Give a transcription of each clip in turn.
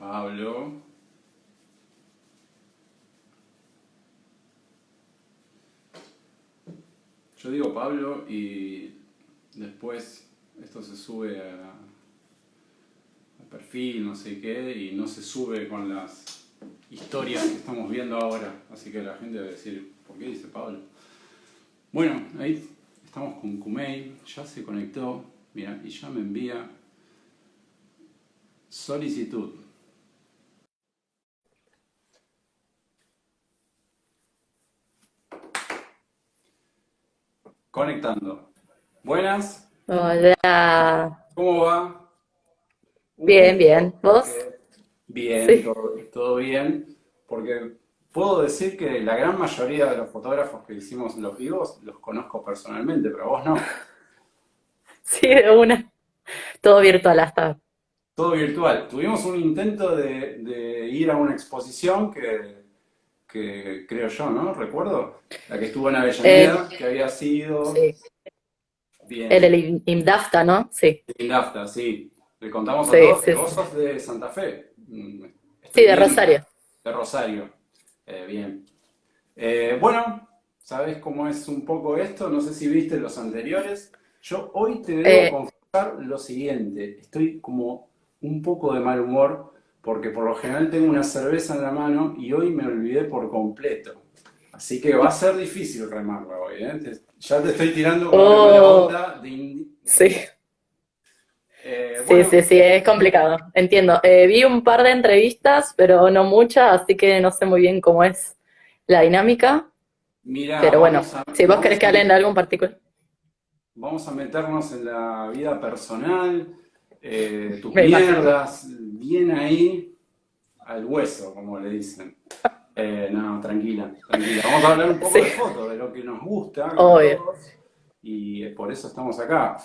Pablo. Yo digo Pablo y después esto se sube al perfil, no sé qué, y no se sube con las historias que estamos viendo ahora. Así que la gente debe decir, ¿por qué dice Pablo? Bueno, ahí estamos con Kumei, ya se conectó, mira, y ya me envía solicitud. Conectando. Buenas, Hola, ¿cómo va? Un bien, gusto, bien. ¿Vos? porque bien, Sí. todo bien, porque puedo decir que la gran mayoría de los fotógrafos que hicimos los vivos los conozco personalmente, pero vos no. Sí, de una. Todo virtual hasta. Todo virtual. Tuvimos un intento de ir a una exposición que creo yo, ¿no? Recuerdo, la que estuvo en Eh, Avellaneda, que había sido sí. bien, El IMDAFTA, ¿no? Sí. en Dafta, sí. Le contamos a Sí, todos que sí, vos sí. sos de Santa Fe. Sí, Estoy de bien, Rosario. de Rosario. Bien. Bueno, ¿sabes cómo es un poco esto? No sé si viste los anteriores. Yo hoy te debo Eh, confesar lo siguiente. Estoy como un poco de mal humor porque por lo general tengo una cerveza en la mano y hoy me olvidé por completo. Así que va a ser difícil remarla hoy, ¿eh? Ya te estoy tirando como la mala oh, onda sí. Sí, bueno, sí, sí, es complicado. Entiendo. Vi un par de entrevistas, pero no muchas, así que no sé muy bien cómo es la dinámica. mira, Pero bueno, si vos querés que hablen de algo en particular, vamos a meternos en la vida personal, tus me imagino. mierdas, bien ahí, al hueso, como le dicen. No, tranquila, tranquila. Vamos a hablar un poco Sí, de fotos, de lo que nos gusta a obvio. todos, y por eso estamos acá.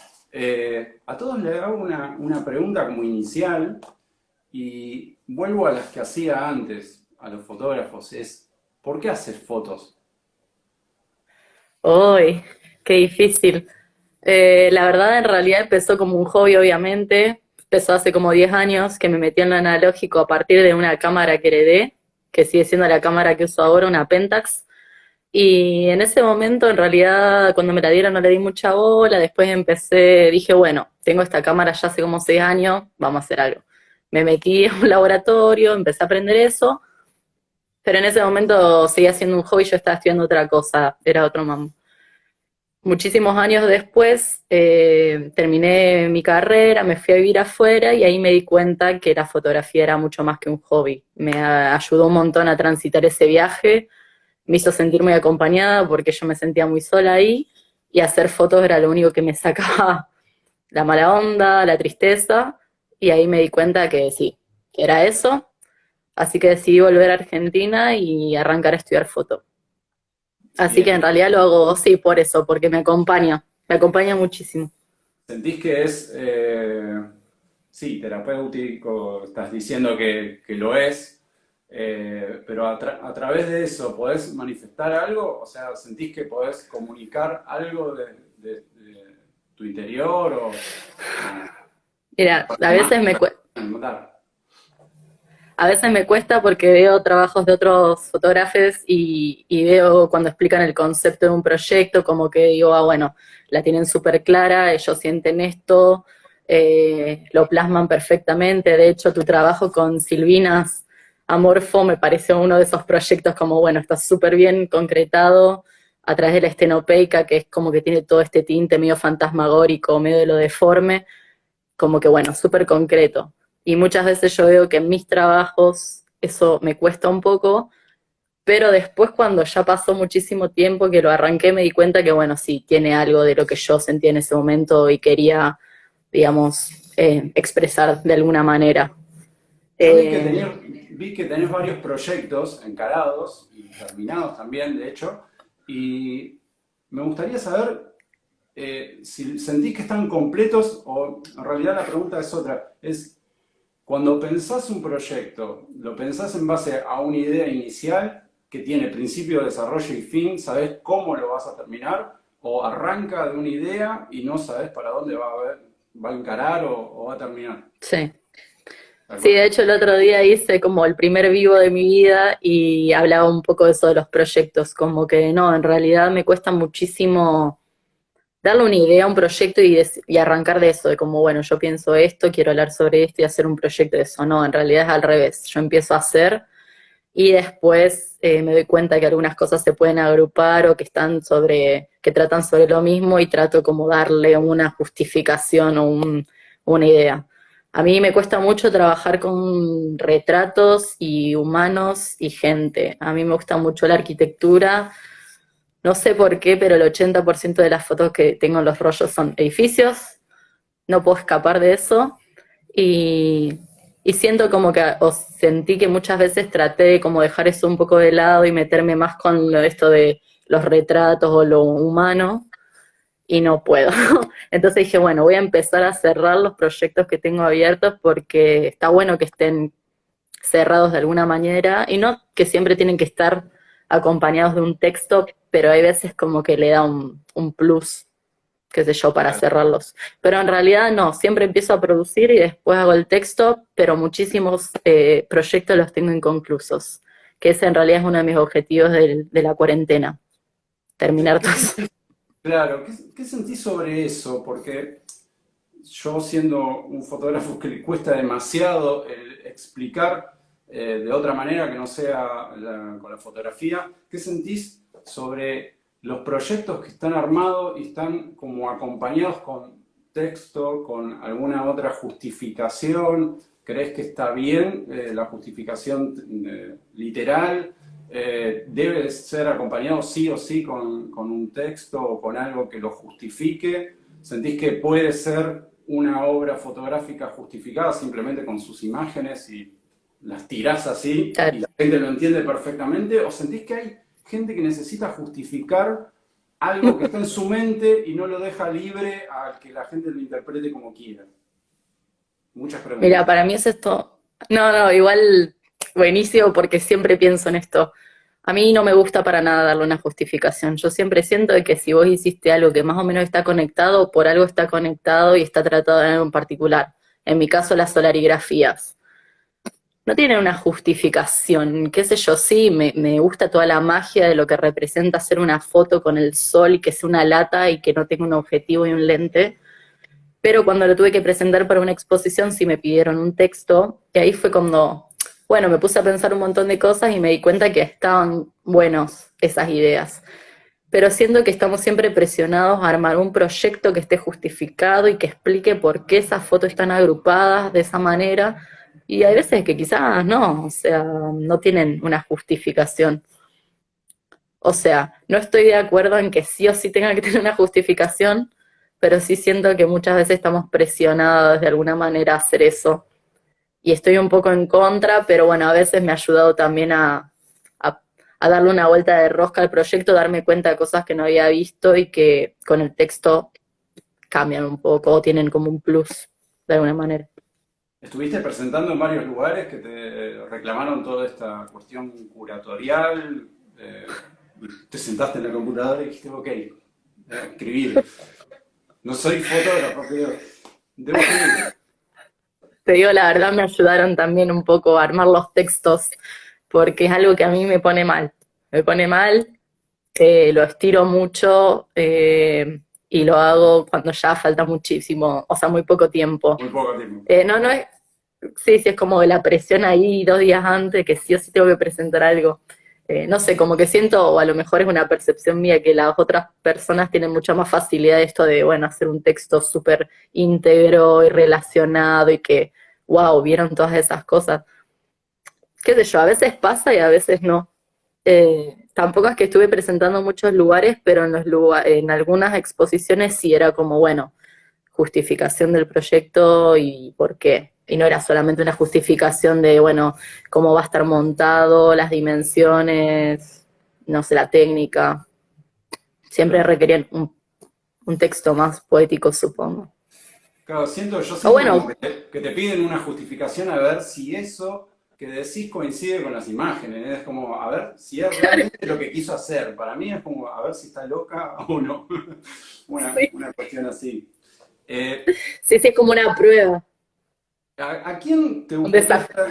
A todos les hago una pregunta como inicial, y vuelvo a las que hacía antes, a los fotógrafos, es, ¿por qué haces fotos? Uy, qué difícil. La verdad, en realidad empezó como un hobby, obviamente. Empezó hace como 10 años que me metí en lo analógico a partir de una cámara que heredé, que sigue siendo la cámara que uso ahora, una Pentax. Y en ese momento, en realidad, cuando me la dieron no le di mucha bola. Después empecé, dije, bueno, tengo esta cámara ya hace como 6 años, vamos a hacer algo. Me metí en un laboratorio, empecé a aprender eso, pero en ese momento seguía siendo un hobby, yo estaba estudiando otra cosa, era otro mambo. Muchísimos años después terminé mi carrera, me fui a vivir afuera y ahí me di cuenta que la fotografía era mucho más que un hobby. Me ayudó un montón a transitar ese viaje, me hizo sentir muy acompañada porque yo me sentía muy sola ahí y hacer fotos era lo único que me sacaba la mala onda, la tristeza y ahí me di cuenta que sí, que era eso. Así que decidí volver a Argentina y arrancar a estudiar foto. Así que en Bien. realidad lo hago, sí, por eso, porque me acompaña muchísimo. ¿Sentís que es, sí, terapéutico, estás diciendo que lo es, pero a través de eso podés manifestar algo? O sea, ¿sentís que podés comunicar algo de tu interior o Mira, mandar? a veces me cuesta porque veo trabajos de otros fotógrafos y veo cuando explican el concepto de un proyecto, como que digo, ah, bueno, la tienen súper clara, ellos sienten esto, lo plasman perfectamente. De hecho, tu trabajo con Silvinas Amorfo me pareció uno de esos proyectos como, bueno, está súper bien concretado a través de la estenopeica, que es como que tiene todo este tinte medio fantasmagórico, medio de lo deforme, como que bueno, súper concreto. Y muchas veces yo veo que en mis trabajos eso me cuesta un poco, pero después cuando ya pasó muchísimo tiempo que lo arranqué me di cuenta que bueno, sí, tiene algo de lo que yo sentía en ese momento y quería, digamos, expresar de alguna manera. Yo Eh, vi que tenés varios proyectos encarados y terminados también, de hecho, y me gustaría saber si sentís que están completos o en realidad la pregunta es otra. Es cuando pensás un proyecto, ¿lo pensás en base a una idea inicial que tiene principio, desarrollo y fin? ¿Sabés cómo lo vas a terminar? ¿O arranca de una idea y no sabés para dónde va a encarar o va a terminar? sí. tal Sí, cual. de hecho el otro día hice como el primer vivo de mi vida y hablaba un poco de eso de los proyectos, como que no, en realidad me cuesta muchísimo darle una idea a un proyecto y arrancar de eso, de como, bueno, yo pienso esto, quiero hablar sobre esto y hacer un proyecto de eso. No, en realidad es al revés. Yo empiezo a hacer y después me doy cuenta que algunas cosas se pueden agrupar o que están sobre, que tratan sobre lo mismo y trato como darle una justificación o una idea. A mí me cuesta mucho trabajar con retratos y humanos y gente. A mí me gusta mucho la arquitectura. No sé por qué, pero el 80% de las fotos que tengo en los rollos son edificios. No puedo escapar de eso. Y, y siento como que, o sentí que muchas veces traté de como dejar eso un poco de lado y meterme más con esto de los retratos o lo humano, y no puedo. Entonces dije, bueno, voy a empezar a cerrar los proyectos que tengo abiertos porque está bueno que estén cerrados de alguna manera, y no que siempre tienen que estar acompañados de un texto, pero hay veces como que le da un plus, qué sé yo, para Claro. cerrarlos. Pero en realidad no, siempre empiezo a producir y después hago el texto, pero muchísimos proyectos los tengo inconclusos, que ese en realidad es uno de mis objetivos de la cuarentena, ¿Qué, terminar qué todos. sentís, claro, qué sentís sobre eso? Porque yo siendo un fotógrafo que le cuesta demasiado el explicar de otra manera que no sea con la fotografía, ¿qué sentís sobre los proyectos que están armados y están como acompañados con texto, con alguna otra justificación? ¿Crees que está bien la justificación literal? ¿Debe ser acompañado sí o sí con un texto o con algo que lo justifique? ¿Sentís que puede ser una obra fotográfica justificada simplemente con sus imágenes y las tirás así y Claro. la gente lo entiende perfectamente? ¿O sentís que hay gente que necesita justificar algo que está en su mente y no lo deja libre al que la gente lo interprete como quiera? Muchas Mira, preguntas. para mí es esto. No, no, igual buenísimo porque siempre pienso en esto. A mí no me gusta para nada darle una justificación. Yo siempre siento de que si vos hiciste algo que más o menos está conectado, por algo está conectado y está tratado en algo en particular. En mi caso, las solarigrafías. No tienen una justificación, qué sé yo, sí, me gusta toda la magia de lo que representa hacer una foto con el sol y que sea una lata y que no tenga un objetivo y un lente, pero cuando lo tuve que presentar para una exposición sí me pidieron un texto, y ahí fue cuando, bueno, me puse a pensar un montón de cosas y me di cuenta que estaban buenos esas ideas. Pero siento que estamos siempre presionados a armar un proyecto que esté justificado y que explique por qué esas fotos están agrupadas de esa manera. Y hay veces que quizás no, o sea, no tienen una justificación. O sea, no estoy de acuerdo en que sí o sí tenga que tener una justificación, pero sí siento que muchas veces estamos presionados de alguna manera a hacer eso. Y estoy un poco en contra, pero bueno, a veces me ha ayudado también a, a darle una vuelta de rosca al proyecto, darme cuenta de cosas que no había visto y que con el texto cambian un poco o tienen como un plus de alguna manera. Estuviste presentando en varios lugares que te reclamaron toda esta cuestión curatorial. Te sentaste en la computadora y dijiste, ok, escribir. No soy fotógrafo, pero debo escribir. Te digo la verdad, me ayudaron también un poco a armar los textos, porque es algo que a mí me pone mal. Me pone mal, lo estiro mucho y lo hago cuando ya falta muchísimo, o sea, muy poco tiempo. Muy poco tiempo. No, no es, sí, sí, es como la presión ahí 2 días antes, que sí o sí tengo que presentar algo. No sé, como que siento, o a lo mejor es una percepción mía, que las otras personas tienen mucha más facilidad de esto de, bueno, hacer un texto súper íntegro y relacionado y que, wow, vieron todas esas cosas. Qué sé yo, a veces pasa y a veces no. Tampoco es que estuve presentando en muchos lugares, pero en algunas exposiciones sí era como, bueno, justificación del proyecto y por qué. Y no era solamente una justificación de, bueno, cómo va a estar montado, las dimensiones, no sé, la técnica. Siempre Claro. requerían un texto más poético, supongo. Claro, yo O siento como bueno, que te piden una justificación a ver si eso que decís coincide con las imágenes. Es como, a ver si es realmente lo que quiso hacer. Para mí es como, a ver si está loca o no. sí, Una cuestión así. Eh, sí, sí, es como una prueba. a quién te Un gustaría desafío.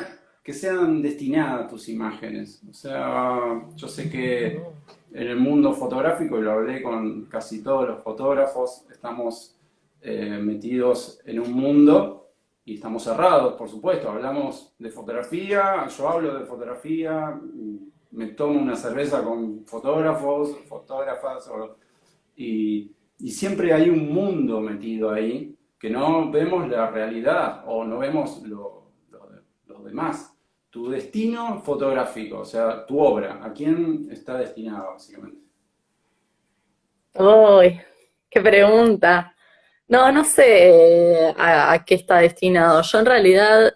que sean destinadas tus imágenes? O sea, yo sé que en el mundo fotográfico, y lo hablé con casi todos los fotógrafos, estamos metidos en un mundo y estamos cerrados, por supuesto. Hablamos de fotografía, yo hablo de fotografía, me tomo una cerveza con fotógrafos, fotógrafas, y siempre hay un mundo metido ahí que no vemos la realidad o no vemos lo demás. Tu destino fotográfico, o sea, tu obra, ¿a quién está destinada básicamente? Uy, qué pregunta. No, no sé a qué está destinado. Yo en realidad,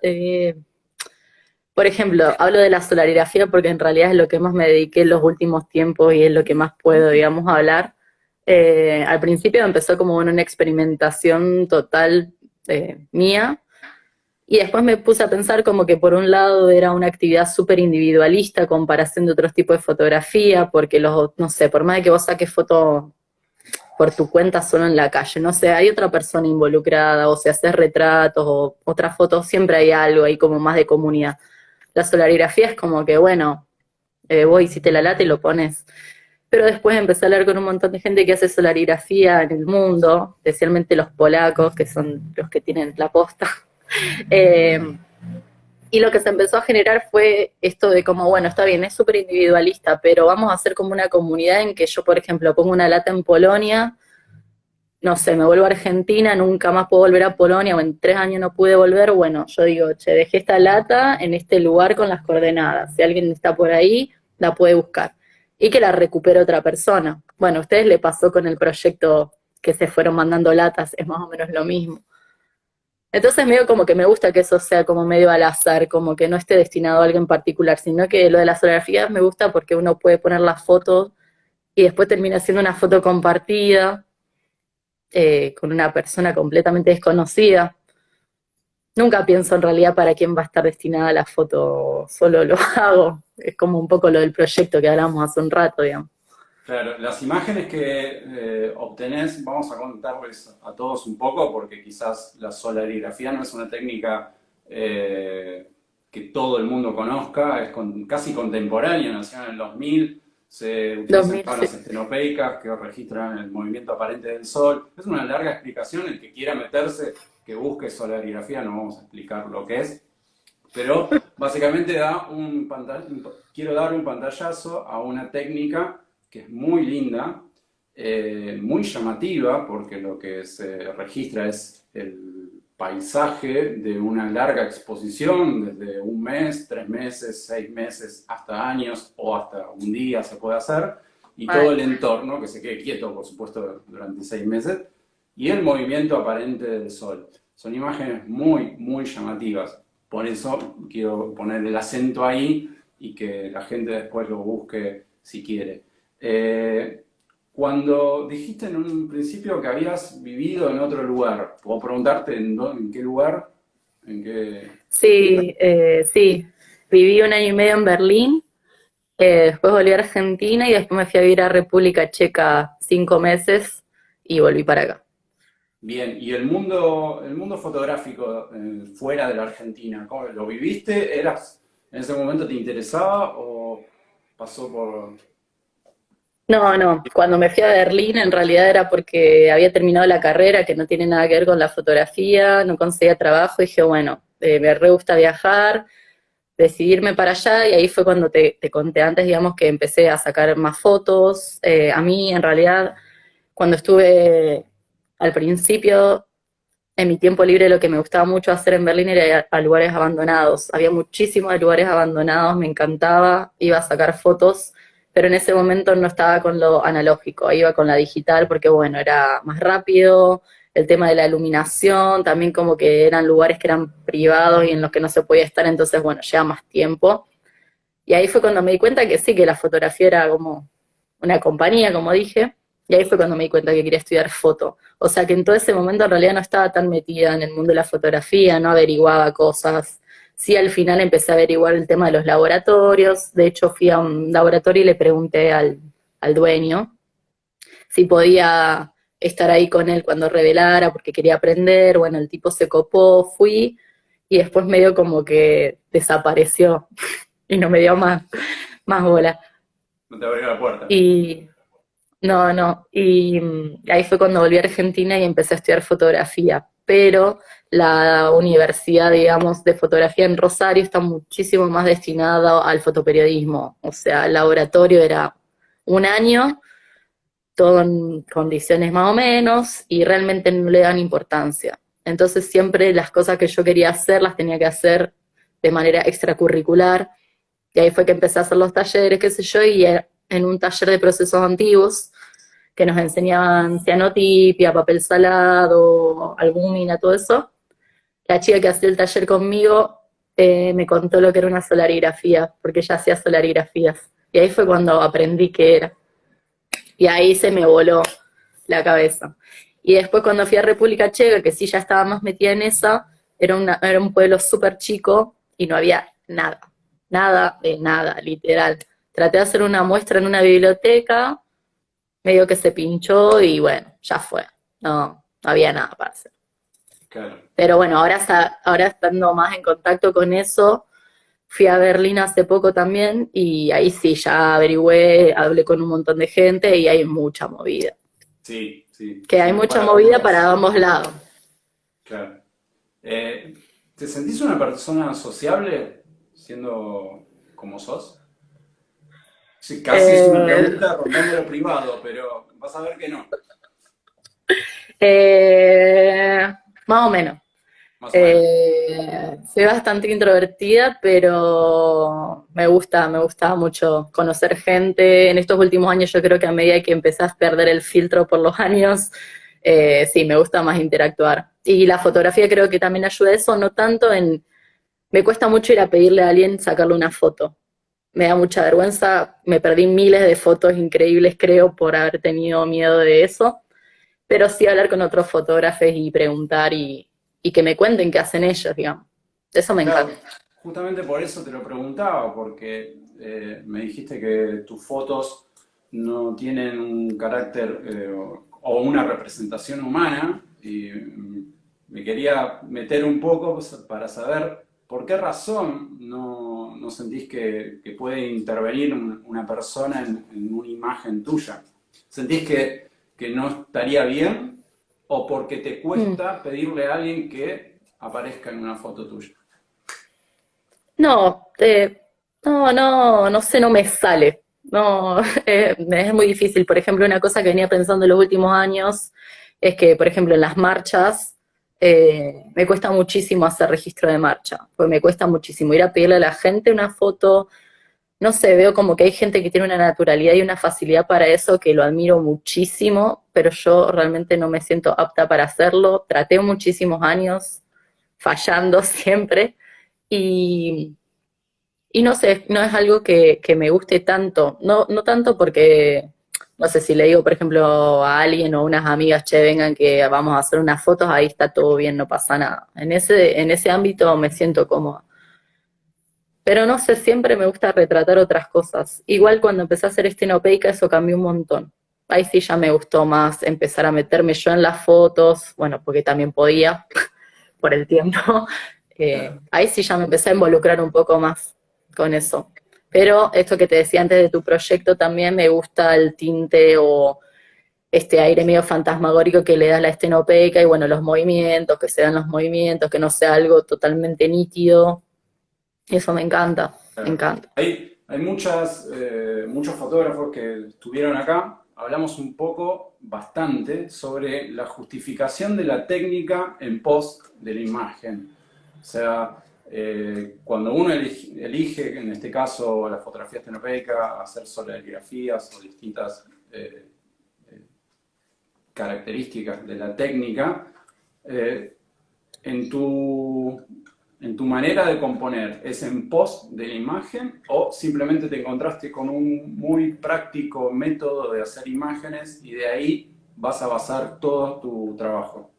por ejemplo, hablo de la solarigrafía porque en realidad es lo que más me dediqué en los últimos tiempos y es lo que más puedo, digamos, hablar. Al principio empezó como en una experimentación total mía y después me puse a pensar como que por un lado era una actividad súper individualista a comparación de otros tipos de fotografía, porque no sé, por más de que vos saques foto por tu cuenta solo en la calle, no sé, hay otra persona involucrada, o si haces retratos o otras fotos, siempre hay algo ahí como más de comunidad. La solarigrafía es como que, bueno, vos hiciste la lata y lo pones. Pero después empecé a hablar con un montón de gente que hace solarigrafía en el mundo, especialmente los polacos, que son los que tienen la posta. Eh, y lo que se empezó a generar fue esto de como, bueno, está bien, es súper individualista, pero vamos a hacer como una comunidad en que yo, por ejemplo, pongo una lata en Polonia, no sé, me vuelvo a Argentina, nunca más puedo volver a Polonia, o en 3 años no pude volver, bueno, yo digo, che, dejé esta lata en este lugar con las coordenadas. Si alguien está por ahí, la puede buscar. Y que la recupere otra persona. Bueno, a ustedes le pasó con el proyecto que se fueron mandando latas, es más o menos lo mismo. Entonces medio como que me gusta que eso sea como medio al azar, como que no esté destinado a alguien particular, sino que lo de las fotografías me gusta porque uno puede poner las fotos y después termina siendo una foto compartida con una persona completamente desconocida. Nunca pienso en realidad para quién va a estar destinada la foto, solo lo hago. Es como un poco lo del proyecto que hablamos hace un rato, digamos. Claro, las imágenes que obtenés, vamos a contarles a todos un poco, porque quizás la solarigrafía no es una técnica que todo el mundo conozca, es casi contemporánea, nació en el 2000, se utilizan 2000, cámaras estenopeicas que registran el movimiento aparente del Sol. Es una larga explicación, el que quiera meterse, que busque solarigrafía, no vamos a explicar lo que es, pero básicamente quiero dar un pantallazo a una técnica que es muy linda, muy llamativa, porque lo que se registra es el paisaje de una larga exposición, desde un mes, 3 meses, 6 meses, hasta años o hasta un día se puede hacer, y todo Mal. el entorno, que se quede quieto, por supuesto, durante 6 meses, y el movimiento aparente del sol. Son imágenes muy, muy llamativas. Por eso quiero poner el acento ahí y que la gente después lo busque si quiere. Eh, Cuando dijiste en un principio que habías vivido en otro lugar, ¿puedo preguntarte en qué lugar? ¿En qué? Sí, sí. Viví 1 año y medio en Berlín, después volví a Argentina y después me fui a vivir a República Checa 5 meses y volví para acá. Bien, ¿y el mundo fotográfico fuera de la Argentina, cómo lo viviste? ¿En ese momento te interesaba o pasó por... No, no, cuando me fui a Berlín en realidad era porque había terminado la carrera que no tiene nada que ver con la fotografía, no conseguía trabajo y dije, bueno, me re gusta viajar, decidí irme para allá y ahí fue cuando te conté antes, digamos, que empecé a sacar más fotos. A mí en realidad cuando estuve al principio, en mi tiempo libre lo que me gustaba mucho hacer en Berlín era ir a lugares abandonados. Había muchísimos lugares abandonados, me encantaba, iba a sacar fotos, pero en ese momento no estaba con lo analógico, iba con la digital porque bueno, era más rápido, el tema de la iluminación, también como que eran lugares que eran privados y en los que no se podía estar, entonces bueno, lleva más tiempo. Y ahí fue cuando me di cuenta que sí, que la fotografía era como una compañía, como dije, y ahí fue cuando me di cuenta que quería estudiar foto. O sea que en todo ese momento en realidad no estaba tan metida en el mundo de la fotografía, no averiguaba cosas. Sí, al final empecé a averiguar el tema de los laboratorios. De hecho, fui a un laboratorio y le pregunté al dueño si podía estar ahí con él cuando revelara, porque quería aprender. Bueno, el tipo se copó, fui y después medio como que desapareció y no me dio más bola. No te abrió la puerta. Y no, no. Y ahí fue cuando volví a Argentina y empecé a estudiar fotografía. Pero la universidad, digamos, de fotografía en Rosario está muchísimo más destinada al fotoperiodismo. O sea, el laboratorio era un año, todo en condiciones más o menos, y realmente no le dan importancia. Entonces siempre las cosas que yo quería hacer las tenía que hacer de manera extracurricular. Y ahí fue que empecé a hacer los talleres, qué sé yo, y en un taller de procesos antiguos que nos enseñaban cianotipia, papel salado, albúmina, todo eso. La chica que hacía el taller conmigo me contó lo que era una solarigrafía, porque ella hacía solarigrafías. Y ahí fue cuando aprendí qué era. Y ahí se me voló la cabeza. Y después cuando fui a República Checa, que sí ya estaba más metida en esa, era un pueblo súper chico y no había nada. Nada de nada, literal. Traté de hacer una muestra en una biblioteca, medio que se pinchó y bueno, ya fue. No había nada para hacer. Claro. Pero bueno, ahora estando más en contacto con eso, fui a Berlín hace poco también y ahí sí, ya averigüé, hablé con un montón de gente y hay mucha movida. Sí, sí, Que hay sí, mucha para movida todos. para ambos lados. Claro. Eh, ¿Te sentís una persona sociable siendo como sos? Sí, casi es una Eh, pregunta rondando lo privado, pero vas a ver que no, eh, Más o menos. más o menos. Soy bastante introvertida, pero me gusta mucho conocer gente. En estos últimos años yo creo que a medida que empezás a perder el filtro por los años, sí, me gusta más interactuar. Y la fotografía creo que también ayuda a eso, no tanto en... Me cuesta mucho ir a pedirle a alguien sacarle una foto. Me da mucha vergüenza, me perdí miles de fotos increíbles, creo, por haber tenido miedo de eso, pero sí hablar con otros fotógrafos y preguntar y que me cuenten qué hacen ellos, digamos. Eso me encanta. Claro, justamente por eso te lo preguntaba, porque me dijiste que tus fotos no tienen un carácter o una representación humana y me quería meter un poco para saber por qué razón no sentís que puede intervenir una persona en una imagen tuya. ¿Sentís que no estaría bien o porque te Mm. cuesta pedirle a alguien que aparezca en una foto tuya? No, no sé, no me sale. No, es muy difícil. Por ejemplo, una cosa que venía pensando en los últimos años es que, por ejemplo, en las marchas me cuesta muchísimo hacer registro de marcha, pues me cuesta muchísimo ir a pedirle a la gente una foto. No sé, veo como que hay gente que tiene una naturalidad y una facilidad para eso que lo admiro muchísimo, pero yo realmente no me siento apta para hacerlo. Traté muchísimos años fallando siempre y y no sé, no es algo que me guste tanto, no tanto porque, no sé, si le digo, por ejemplo, a alguien o a unas amigas, che, vengan que vamos a hacer unas fotos, ahí está todo bien, no pasa nada. En ese ámbito me siento cómoda. Pero no sé, siempre me gusta retratar otras cosas. Igual cuando empecé a hacer estenopeica eso cambió un montón. Ahí sí ya me gustó más empezar a meterme yo en las fotos, bueno, porque también podía por el tiempo. Claro. Ahí sí ya me empecé a involucrar un poco más con eso. Pero esto que te decía antes de tu proyecto también me gusta el tinte o este aire medio fantasmagórico que le da la estenopeica y bueno, los movimientos, que se dan los movimientos, que no sea algo totalmente nítido. Eso me encanta, me Claro. encanta. Hay muchos fotógrafos que estuvieron acá. Hablamos un poco, bastante, sobre la justificación de la técnica en post de la imagen. O sea, cuando uno elige, en este caso la fotografía estenopeica, hacer solarigrafías o distintas características de la técnica, eh, en en tu manera de componer, ¿es en pos de la imagen o simplemente te encontraste con un muy práctico método de hacer imágenes y de ahí vas a basar todo tu trabajo?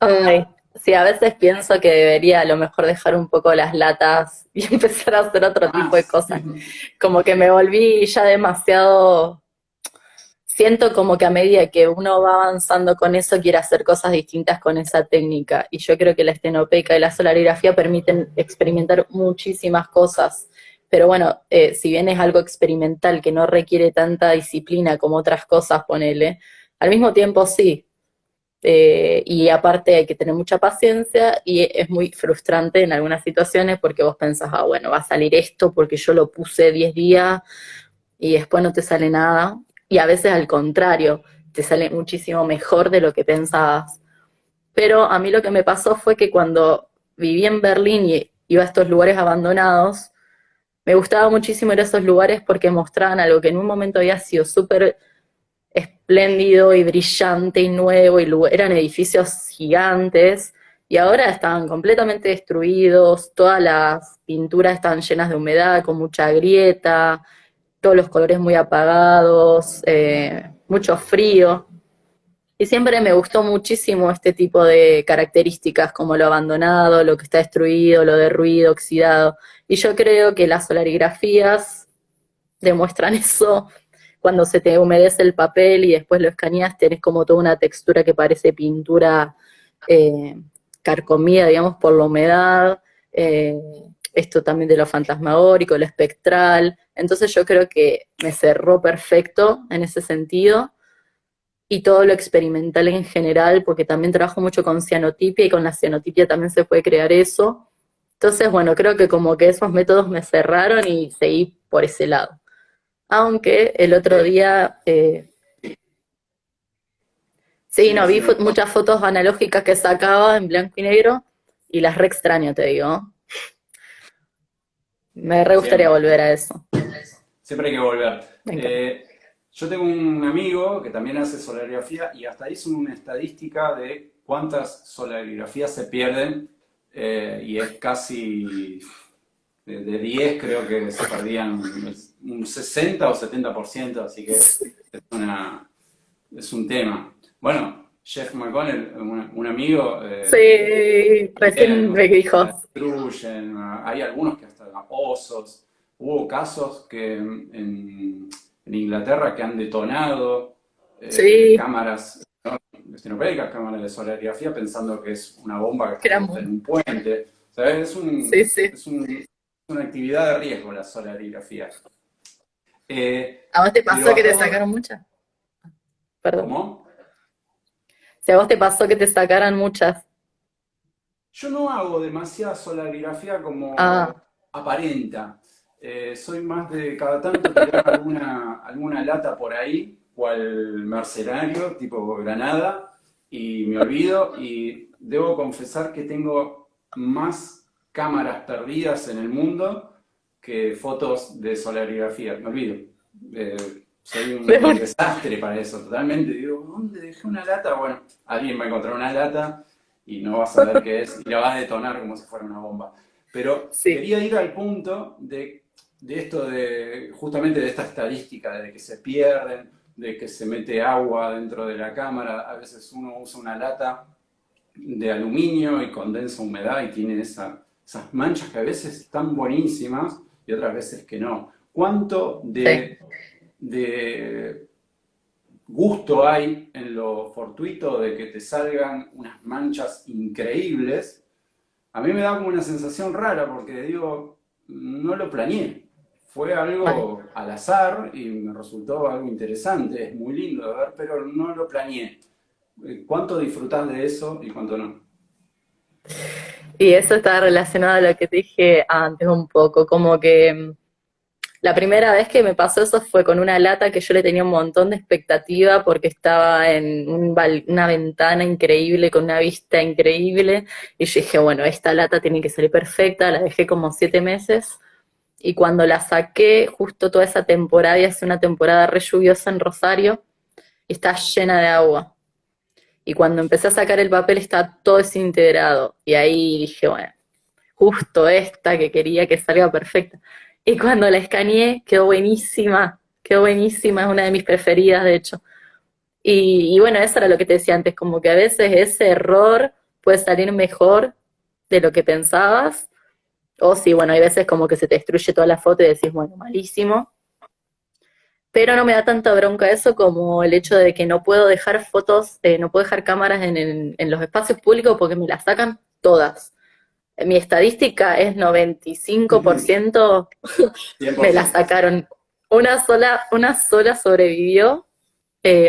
Ay, sí, a veces pienso que debería a lo mejor dejar un poco las latas y empezar a hacer otro tipo de Más. cosas. Como que me volví ya demasiado. siento como que a medida que uno va avanzando con eso, quiere hacer cosas distintas con esa técnica. Y yo creo que la estenopeca y la solarigrafía permiten experimentar muchísimas cosas. Pero bueno, si bien es algo experimental que no requiere tanta disciplina como otras cosas, ponele, al mismo tiempo sí. Y aparte hay que tener mucha paciencia y es muy frustrante en algunas situaciones porque vos pensás, ah, bueno, va a salir esto porque yo lo puse 10 días y después no te sale nada. Y a veces al contrario, te sale muchísimo mejor de lo que pensabas. Pero a mí lo que me pasó fue que cuando viví en Berlín y iba a estos lugares abandonados, me gustaba muchísimo ir a esos lugares porque mostraban algo que en un momento había sido súper espléndido y brillante y nuevo, y eran edificios gigantes, y ahora estaban completamente destruidos, todas las pinturas estaban llenas de humedad, con mucha grieta, todos los colores muy apagados, mucho frío. Y siempre me gustó muchísimo este tipo de características, como lo abandonado, lo que está destruido, lo derruido, oxidado. Y yo creo que las solarigrafías demuestran eso. Cuando se te humedece el papel y después lo escaneas, tenés como toda una textura que parece pintura eh, carcomida, digamos, por la humedad. Eh, Esto también de lo fantasmagórico, lo espectral. Entonces yo creo que me cerró perfecto en ese sentido. Y todo lo experimental en general, porque también trabajo mucho con cianotipia y con la cianotipia también se puede crear eso. Entonces, bueno, creo que como que esos métodos me cerraron y seguí por ese lado. Aunque el otro Eh, día, sí, sí, no, vi decime. muchas fotos analógicas que sacaba en blanco y negro y las re extraño, te digo. Me re gustaría Siempre. volver a eso. Siempre hay que volver. Me encanta. Yo tengo un amigo que también hace solarigrafía y hasta hizo una estadística de cuántas solarigrafías se pierden y es casi de 10 creo que se perdían un 60 o 70%, así que es un tema. Bueno, Jeff McConnell, un amigo, Sí, también, recién o me dijo. sea, destruyen, hay algunos que hasta osos. Hubo casos que en Inglaterra que han detonado Sí, cámaras estenopéricas, cámaras de solarigrafía, pensando que es una bomba que que está era puesta en muy. un puente. O sea, Sí, sí. es una actividad de riesgo la solarigrafía. ¿A vos te Pero pasó que hasta te vos, sacaron muchas? Perdón. ¿cómo? Si a vos te pasó que te sacaran muchas. Yo no hago demasiada solarigrafía como Ah, aparenta. Soy más de cada tanto tirar alguna lata por ahí, cual mercenario, tipo Granada, y me olvido. Y debo confesar que tengo más cámaras perdidas en el mundo que fotos de solarigrafía. Me olvido. Soy de un una. desastre para eso, totalmente. Digo, ¿dónde dejé una lata? Bueno, alguien va a encontrar una lata y no vas a saber qué es y la vas a detonar como si fuera una bomba. Pero Sí. quería ir al punto de esto de, justamente de esta estadística, de que se pierden, de que se mete agua dentro de la cámara, a veces uno usa una lata de aluminio y condensa humedad y tiene esas manchas que a veces están buenísimas y otras veces que no. ¿Cuánto Sí. de gusto hay en lo fortuito de que te salgan unas manchas increíbles? A mí me da como una sensación rara porque digo, no lo planeé. Fue Mal. algo al azar y me resultó algo interesante, es muy lindo de ver, pero no lo planeé. ¿Cuánto disfrutás de eso y cuánto no? Y eso está relacionado a lo que te dije antes un poco, como que la primera vez que me pasó eso fue con una lata que yo le tenía un montón de expectativa porque estaba en una ventana increíble, con una vista increíble, y yo dije, bueno, esta lata tiene que salir perfecta, la dejé como 7 meses, y cuando la saqué, justo toda esa temporada, y hace una temporada re lluviosa en Rosario, y está llena de agua. Y cuando empecé a sacar el papel está todo desintegrado. Y ahí dije, bueno, justo esta que quería que salga perfecta. Y cuando la escaneé, quedó buenísima, es una de mis preferidas, de hecho. Y bueno, eso era lo que te decía antes, como que a veces ese error puede salir mejor de lo que pensabas, o sí, bueno, hay veces como que se te destruye toda la foto y decís, bueno, malísimo, pero no me da tanta bronca eso como el hecho de que no puedo dejar fotos, no puedo dejar cámaras en los espacios públicos porque me las sacan todas. Mi estadística es 95%, me la 100%. sacaron. Una sola sobrevivió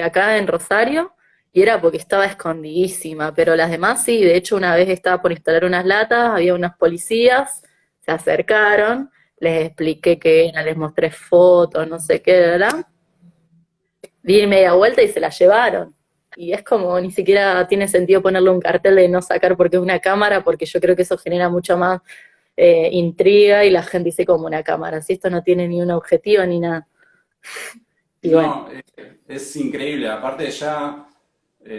acá en Rosario y era porque estaba escondidísima, pero las demás sí, de hecho una vez estaba por instalar unas latas, había unos policías, se acercaron, les expliqué qué era, les mostré fotos, no sé qué, ¿verdad? Di media vuelta y se la llevaron. Y es como, ni siquiera tiene sentido ponerle un cartel de no sacar porque es una cámara, porque yo creo que eso genera mucho más intriga y la gente dice como una cámara, si esto no tiene ni un objetivo ni nada. Y bueno, No, es increíble. Aparte ya,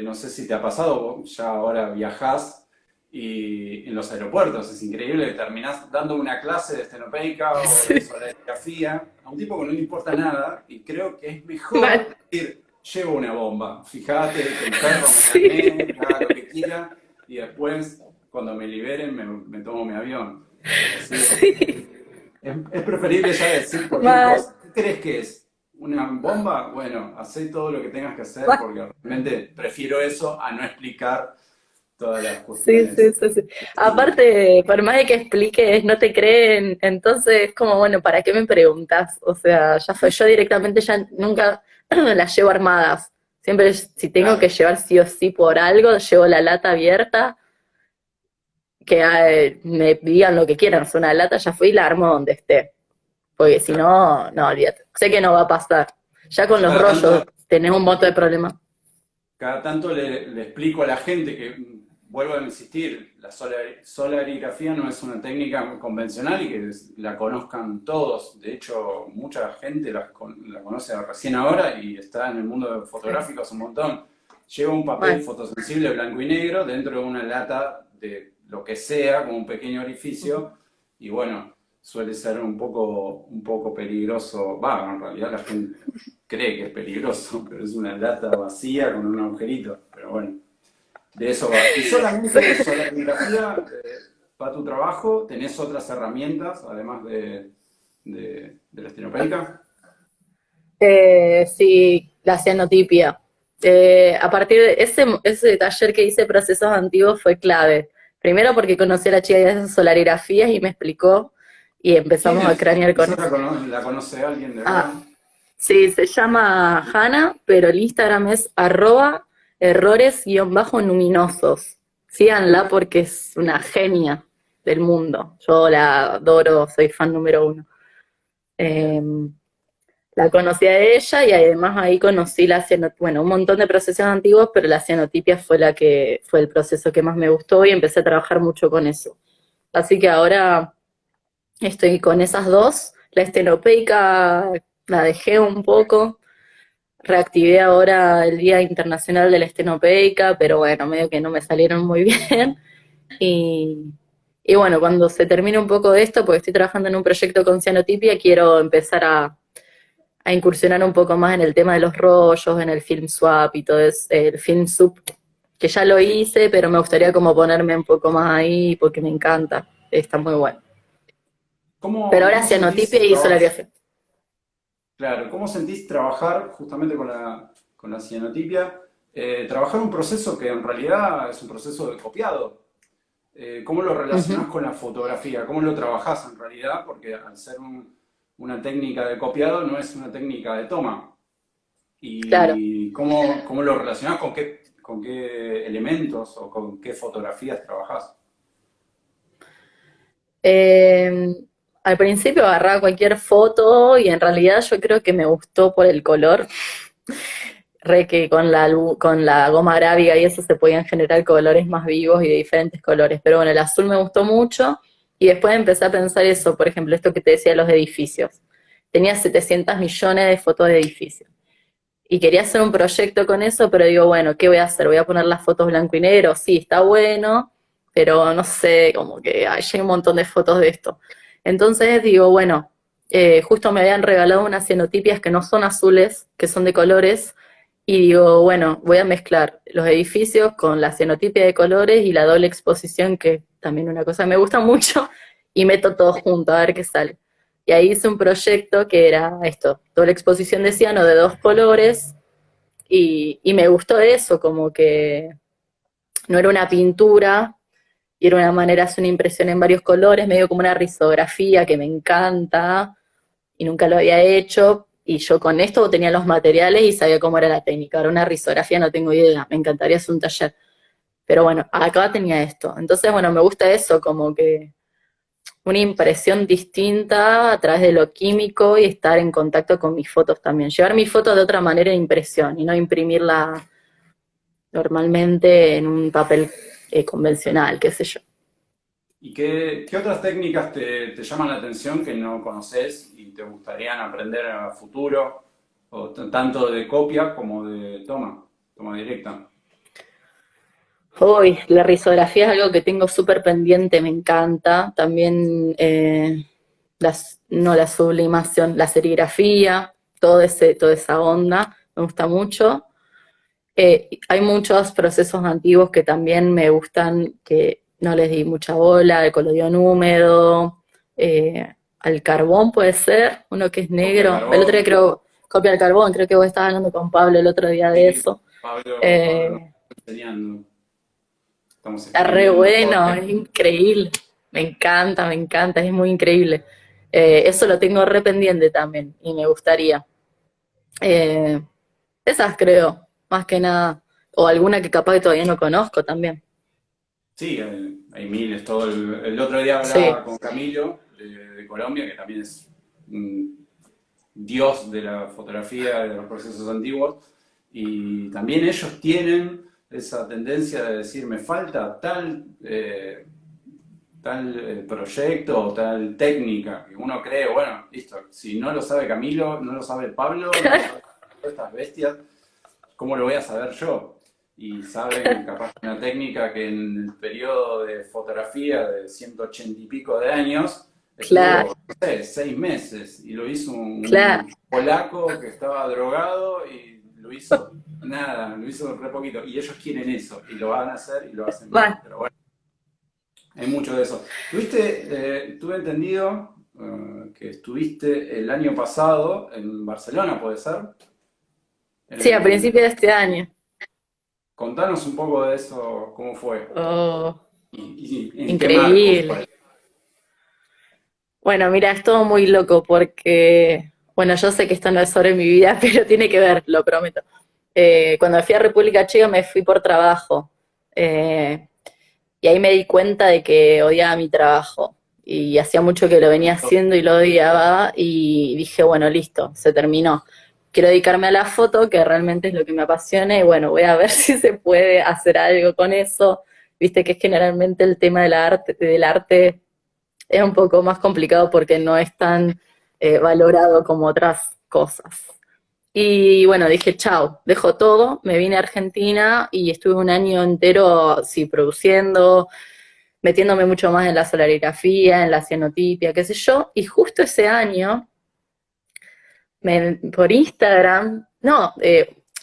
no sé si te ha pasado, vos ya ahora viajás y en los aeropuertos es increíble que terminás dando una clase de estenopeica o de sí, solarigrafía a un tipo que no le importa nada y creo que es mal, mejor decir, llevo una bomba, fíjate que el perro me sí, armé, que haga lo que quiera y después cuando me liberen me tomo mi avión. Así sí, es preferible ya decir cualquier mal, cosa. ¿Qué crees que es? ¿Una bomba? Bueno, hacé todo lo que tengas que hacer mal. porque realmente prefiero eso a no explicar todas las Sí, sí, cuestiones. sí, sí. Aparte, por más de que expliques, no te creen, entonces es como, bueno, ¿para qué me preguntas? O sea, ya fue, yo directamente ya nunca las llevo armadas. Siempre, si tengo que Claro, llevar sí o sí por algo, llevo la lata abierta, que me digan lo que quieran, es una lata, ya fui y la armo donde esté. Porque si claro. no, no, olvídate. Sé que no va a pasar. Ya con Yo los rollos tenés un montón de problemas. cada tanto le explico a la gente que, vuelvo a insistir, la solarigrafía no es una técnica convencional y que la conozcan todos. De hecho, mucha gente la conoce recién ahora y está en el mundo fotográfico hace un montón. Lleva un papel Mal. fotosensible blanco y negro dentro de una lata de lo que sea, como un pequeño orificio, y bueno, suele ser un poco peligroso. Va, en realidad la gente cree que es peligroso, pero es una lata vacía con un agujerito. Pero bueno, de eso va. Y solamente solarigrafía para tu trabajo, ¿tenés otras herramientas además de la estenopeica? Sí, la cianotipia. A partir de ese taller que hice procesos antiguos fue clave. Primero porque conocí a la chica de esas solarigrafías y me explicó y ¿Quién empezamos a es? cranear con ¿Esa eso. la conoce alguien de Ah, acá? sí, se llama Hanna, pero el Instagram es @errores_luminosos. Síganla porque es una genia del mundo. Yo la adoro, soy fan número uno. Eh, la conocí a ella y además ahí conocí la cianotipia, bueno, un montón de procesos antiguos, pero la cianotipia fue la que fue el proceso que más me gustó y empecé a trabajar mucho con eso. Así que ahora estoy con esas dos. La estenopeica la dejé un poco, reactivé ahora el Día Internacional de la Estenopeica, pero bueno, medio que no me salieron muy bien. Y, y bueno, cuando se termine un poco de esto, porque estoy trabajando en un proyecto con cianotipia, quiero empezar a incursionar un poco más en el tema de los rollos, en el film swap y todo eso, el film sub, que ya lo Sí. hice, pero me gustaría como ponerme un poco más ahí porque me encanta, está muy bueno. Pero ahora Cómo cianotipia sentís y trabajar? solarigrafía. Claro, ¿cómo sentís trabajar justamente con la cianotipia? Trabajar un proceso que en realidad es un proceso de copiado. ¿Cómo lo relacionás Ujú, con la fotografía? ¿Cómo lo trabajás en realidad? Porque al ser una técnica de copiado no es una técnica de toma. claro. ¿Y cómo lo relacionás con qué elementos o con qué fotografías trabajás? Eh, Al principio agarraba cualquier foto y en realidad yo creo que me gustó por el color. Re que con la goma arábiga y eso se podían generar colores más vivos y de diferentes colores. Pero bueno, el azul me gustó mucho y después empecé a pensar eso, por ejemplo, esto que te decía de los edificios. Tenía 700 millones de fotos de edificios. Y quería hacer un proyecto con eso, pero digo, bueno, ¿qué voy a hacer? ¿Voy a poner las fotos blanco y negro? Sí, está bueno, pero no sé, como que ay, hay un montón de fotos de esto. Entonces digo, bueno, justo me habían regalado unas cianotipias que no son azules, que son de colores, y digo, bueno, voy a mezclar los edificios con la cianotipia de colores y la doble exposición, que también una cosa que me gusta mucho, y meto todo junto a ver qué sale. Y ahí hice un proyecto que era esto, doble exposición de ciano de 2 colores, y me gustó eso, como que no era una pintura, y era una manera de hacer una impresión en varios colores, medio como una risografía que me encanta, y nunca lo había hecho, y yo con esto tenía los materiales y sabía cómo era la técnica. Ahora una risografía no tengo idea, me encantaría hacer un taller. Pero bueno, acá tenía esto. Entonces, bueno, me gusta eso, como que una impresión distinta a través de lo químico y estar en contacto con mis fotos también. Llevar mis fotos de otra manera de impresión y no imprimirla normalmente en un papel convencional, qué sé yo. ¿Y qué otras técnicas te llaman la atención que no conoces y te gustarían aprender a futuro? O tanto de copia como de toma directa. Uy, la risografía es algo que tengo súper pendiente, me encanta. También no la sublimación, la serigrafía, toda esa onda, me gusta mucho. Hay muchos procesos antiguos que también me gustan, que no les di mucha bola, el colodión húmedo, al carbón puede ser, uno que es Copia de negro. El otro día carbón. creo, copia al carbón, creo que vos estabas hablando con Pablo el otro día de Sí, eso. Pablo nos Eh, está enseñando. Estamos Está re escribiendo todo bueno, es esto. increíble. Me encanta, es muy increíble. Eso lo tengo re pendiente también y me gustaría. Eh, Esas creo, más que nada. O alguna que capaz que todavía no conozco también. Sí, hay miles. El otro día Sí, hablaba con Camilo de Colombia, que también es un dios de la fotografía, de los procesos antiguos, y también ellos tienen esa tendencia de decir, me falta tal proyecto o tal técnica, que uno cree, bueno, listo, si no lo sabe Camilo, no lo sabe Pablo, no lo saben estas bestias, ¿cómo lo voy a saber yo? Y saben capaz una técnica que en el periodo de fotografía de 180 y pico de años claro, estuvo, no sé, 6 meses y lo hizo claro. un polaco que estaba drogado y lo hizo nada, lo hizo re poquito. Y ellos quieren eso y lo van a hacer y lo hacen bien. Bueno, Pero bueno, hay mucho de eso. Tuve entendido que estuviste el año pasado en Barcelona, ¿puede ser? sí, a En, principio de este año. Contanos un poco de eso, cómo fue Oh, y en qué marco increíble. fue. Bueno, mira, es todo muy loco porque, bueno, yo sé que esto no es sobre mi vida, pero tiene que ver, lo prometo. Cuando fui a República Checa me fui por trabajo. Eh, y ahí me di cuenta de que odiaba mi trabajo. Y hacía mucho que lo venía haciendo y lo odiaba. Y dije, bueno, listo, se terminó. Quiero dedicarme a la foto, que realmente es lo que me apasiona. Y bueno, voy a ver si se puede hacer algo con eso. Viste que es generalmente el tema del arte es un poco más complicado porque no es tan valorado como otras cosas. Y bueno, dije, chao, dejo todo, me vine a Argentina y estuve un año entero, sí, produciendo, metiéndome mucho más en la solarigrafía, en la cianotipia, qué sé yo, y justo ese año, por Instagram, no,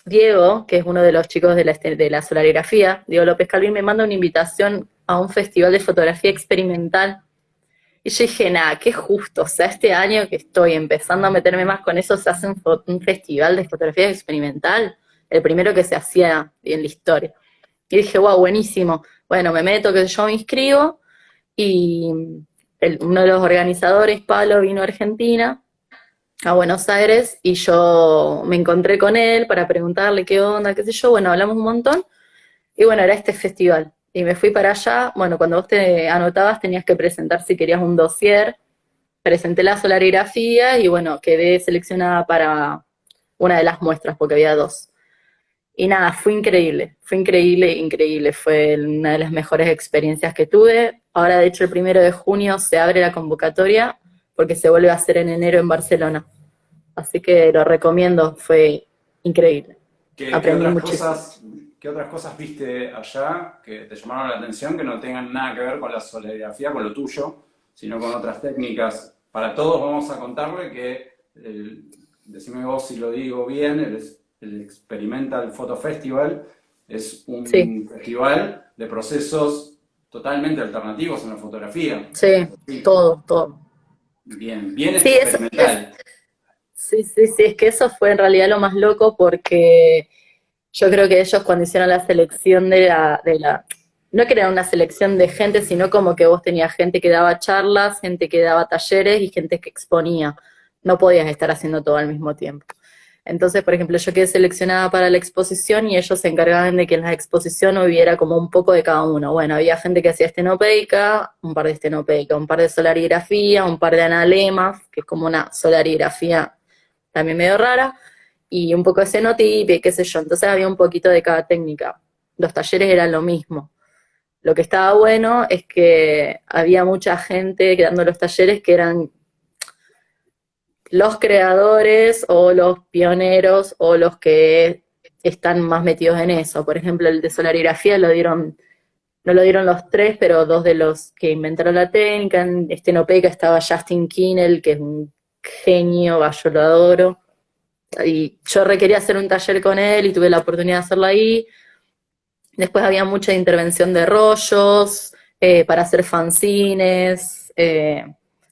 Diego, que es uno de los chicos de la solarigrafía, Diego López Calvin, me manda una invitación a un festival de fotografía experimental y yo dije, nada, qué justo, o sea, este año que estoy empezando a meterme más con eso, se hace un festival de fotografía experimental, el primero que se hacía en la historia. Y dije, wow, buenísimo. Bueno, me meto, que yo me inscribo, y uno de los organizadores, Pablo, vino a Argentina, a Buenos Aires, y yo me encontré con él para preguntarle qué onda, qué sé yo, bueno, hablamos un montón, y bueno, era este festival. Y me fui para allá, bueno, cuando vos te anotabas tenías que presentar si querías un dossier, presenté la solarigrafía y bueno, quedé seleccionada para una de las muestras porque había dos. Y nada, fue increíble, increíble, fue una de las mejores experiencias que tuve. Ahora, de hecho, el 1 de junio se abre la convocatoria porque se vuelve a hacer en enero en Barcelona. Así que lo recomiendo, fue increíble. ¿Qué, qué Aprendí otras muchísimo. cosas, qué otras cosas viste allá que te llamaron la atención que no tengan nada que ver con la solarigrafía, con lo tuyo, sino con otras técnicas? Para todos vamos a contarle que, decime vos si lo digo bien, el Experimental Photo Festival es Sí, un festival de procesos totalmente alternativos en la fotografía. sí, Sí. todo, todo. Bien, bien Sí, experimental. sí, sí, sí, es que eso fue en realidad lo más loco porque yo creo que ellos cuando hicieron la selección no que era una selección de gente, sino como que vos tenías gente que daba charlas, gente que daba talleres y gente que exponía. No podías estar haciendo todo al mismo tiempo. Entonces, por ejemplo, yo quedé seleccionada para la exposición y ellos se encargaban de que en la exposición hubiera como un poco de cada uno. Bueno, había gente que hacía estenopeica, un par de estenopeica, un par de solarigrafía, un par de analemas, que es como una solarigrafía también medio rara, y un poco de cenotipia y qué sé yo. Entonces había un poquito de cada técnica. Los talleres eran lo mismo. Lo que estaba bueno es que había mucha gente dando los talleres que eran los creadores o los pioneros o los que están más metidos en eso. Por ejemplo, el de solarigrafía no lo dieron los tres, pero dos de los que inventaron la técnica. En estenopeica estaba Justin Kinnell, que es un genio, yo lo adoro. Y yo requería hacer un taller con él y tuve la oportunidad de hacerlo ahí. Después había mucha intervención de rollos para hacer fanzines.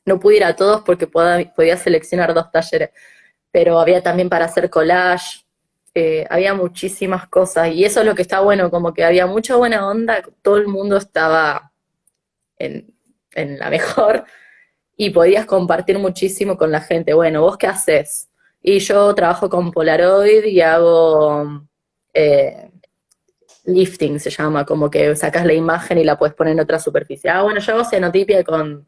No pude ir a todos porque podía seleccionar dos talleres, pero había también para hacer collage. Había muchísimas cosas y eso es lo que está bueno, como que había mucha buena onda, todo el mundo estaba en, en la mejor y podías compartir muchísimo con la gente. Bueno, ¿vos qué haces? Y yo trabajo con Polaroid y hago eh, lifting, se llama, como que sacas la imagen y la puedes poner en otra superficie. Ah, bueno, yo hago cenotipia con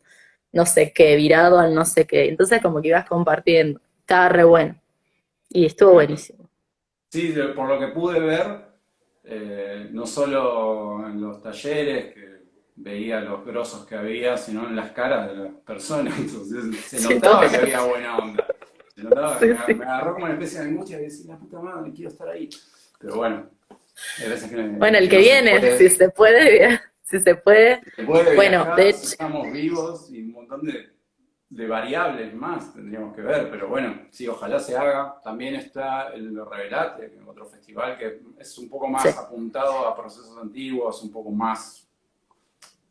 no sé qué, virado al no sé qué. Entonces como que ibas compartiendo. Estaba re bueno. Y estuvo buenísimo. Sí, por lo que pude ver, no solo en los talleres que veía los grosos que había, sino en las caras de las personas. Entonces se Sí, todo notaba que acá. había buena onda. Se notaba, Sí, me sí. agarró como una especie de angustia de decir, la puta madre, quiero estar ahí. Pero bueno, hay veces Bueno, el que que no se viene, si puede. se puede, si se puede. Se puede Bueno, de viajar si hecho, estamos vivos y un montón de variables más tendríamos que ver, pero bueno, sí, ojalá se haga. También está el Revelate, otro festival que es un poco sí. más apuntado a procesos antiguos, un poco más,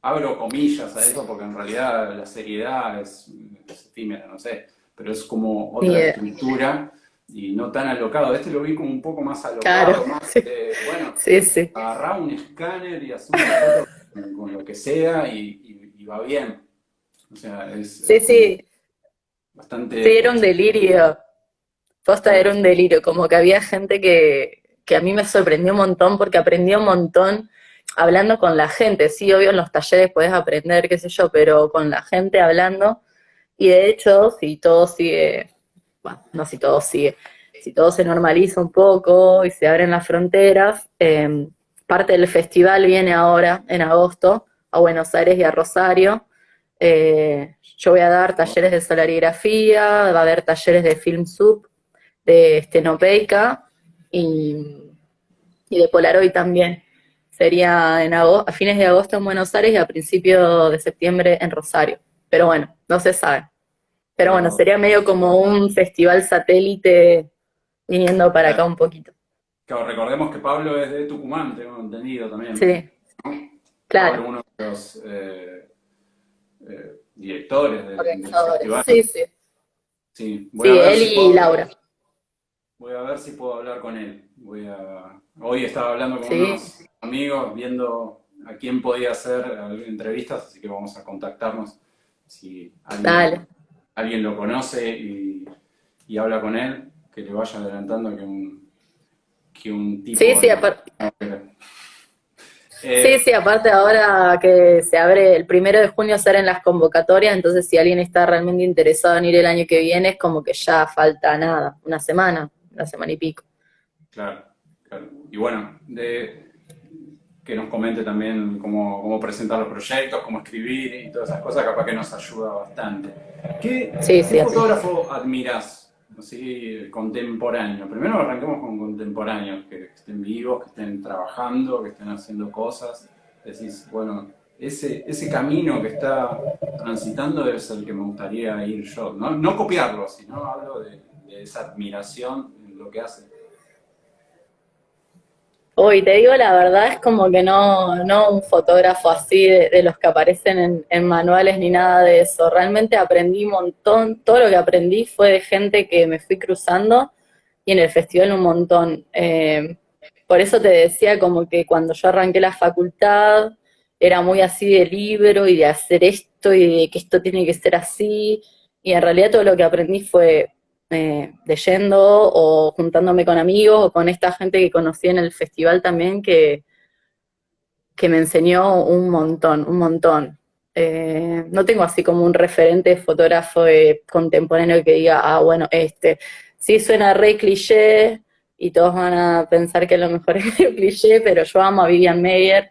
abro comillas a eso porque en realidad la seriedad es efímera, no sé, pero es como Ni otra idea. estructura y no tan alocado. Este lo vi como un poco más Claro, alocado, más sí, de, bueno, sí, sí. agarrá un escáner y haz una foto con lo que sea y va bien. O sea, Sí, es como sí, sí, era bastante... un delirio. Posta era Claro, un delirio, como que había gente que a mí me sorprendió un montón porque aprendí un montón hablando con la gente. Sí, obvio en los talleres puedes aprender, qué sé yo, pero con la gente hablando. Y de hecho, si todo sigue, bueno, no si todo sigue, si todo se normaliza un poco y se abren las fronteras, parte del festival viene ahora, en agosto, a Buenos Aires y a Rosario. Yo voy a dar talleres de solarigrafía, va a haber talleres de film sub, de estenopeica y, y de Polaroid también. Sería a fines de agosto en Buenos Aires y a principios de septiembre en Rosario. Pero bueno, no se sabe. Pero bueno, pero sería medio como un festival satélite viniendo para acá claro, un poquito. claro, recordemos que Pablo es de Tucumán, tengo entendido también. Sí, ¿No? claro. Pablo, uno de los directores del Organizadores. festival. Sí, sí. Sí, voy a Sí, ver él si y puedo, Laura. voy a ver si puedo hablar con él. Hoy estaba hablando con Sí, unos amigos viendo a quién podía hacer entrevistas, así que vamos a contactarnos si dale. alguien lo conoce y habla con él, que le vaya adelantando que un Sí, tipo sí, no. sí, Eh, sí, aparte ahora que se abre el 1 de junio se abren las convocatorias, entonces si alguien está realmente interesado en ir el año que viene, es como que ya falta nada, una semana y pico. claro, claro. Y bueno, que nos comente también cómo presentar los proyectos, cómo escribir y todas esas cosas, capaz que nos ayuda bastante. Sí, ¿Qué sí, así. fotógrafo admirás? Así, contemporáneo. Primero arranquemos con contemporáneos, que estén vivos, que estén trabajando, que estén haciendo cosas. Decís, bueno, ese camino que está transitando es el que me gustaría ir yo. No, no copiarlo, sino hablo de esa admiración en lo que hace. Uy, te digo la verdad, es como que no un fotógrafo así de los que aparecen en manuales ni nada de eso. Realmente aprendí un montón, todo lo que aprendí fue de gente que me fui cruzando y en el festival un montón. Por eso te decía como que cuando yo arranqué la facultad era muy así de libro y de hacer esto y de que esto tiene que ser así. Y en realidad todo lo que aprendí fue leyendo o juntándome con amigos o con esta gente que conocí en el festival también que me enseñó un montón, un montón. No tengo así como un referente fotógrafo contemporáneo que diga, ah, bueno, este, sí suena re cliché y todos van a pensar que a lo mejor es medio cliché, pero yo amo a Vivian Mayer,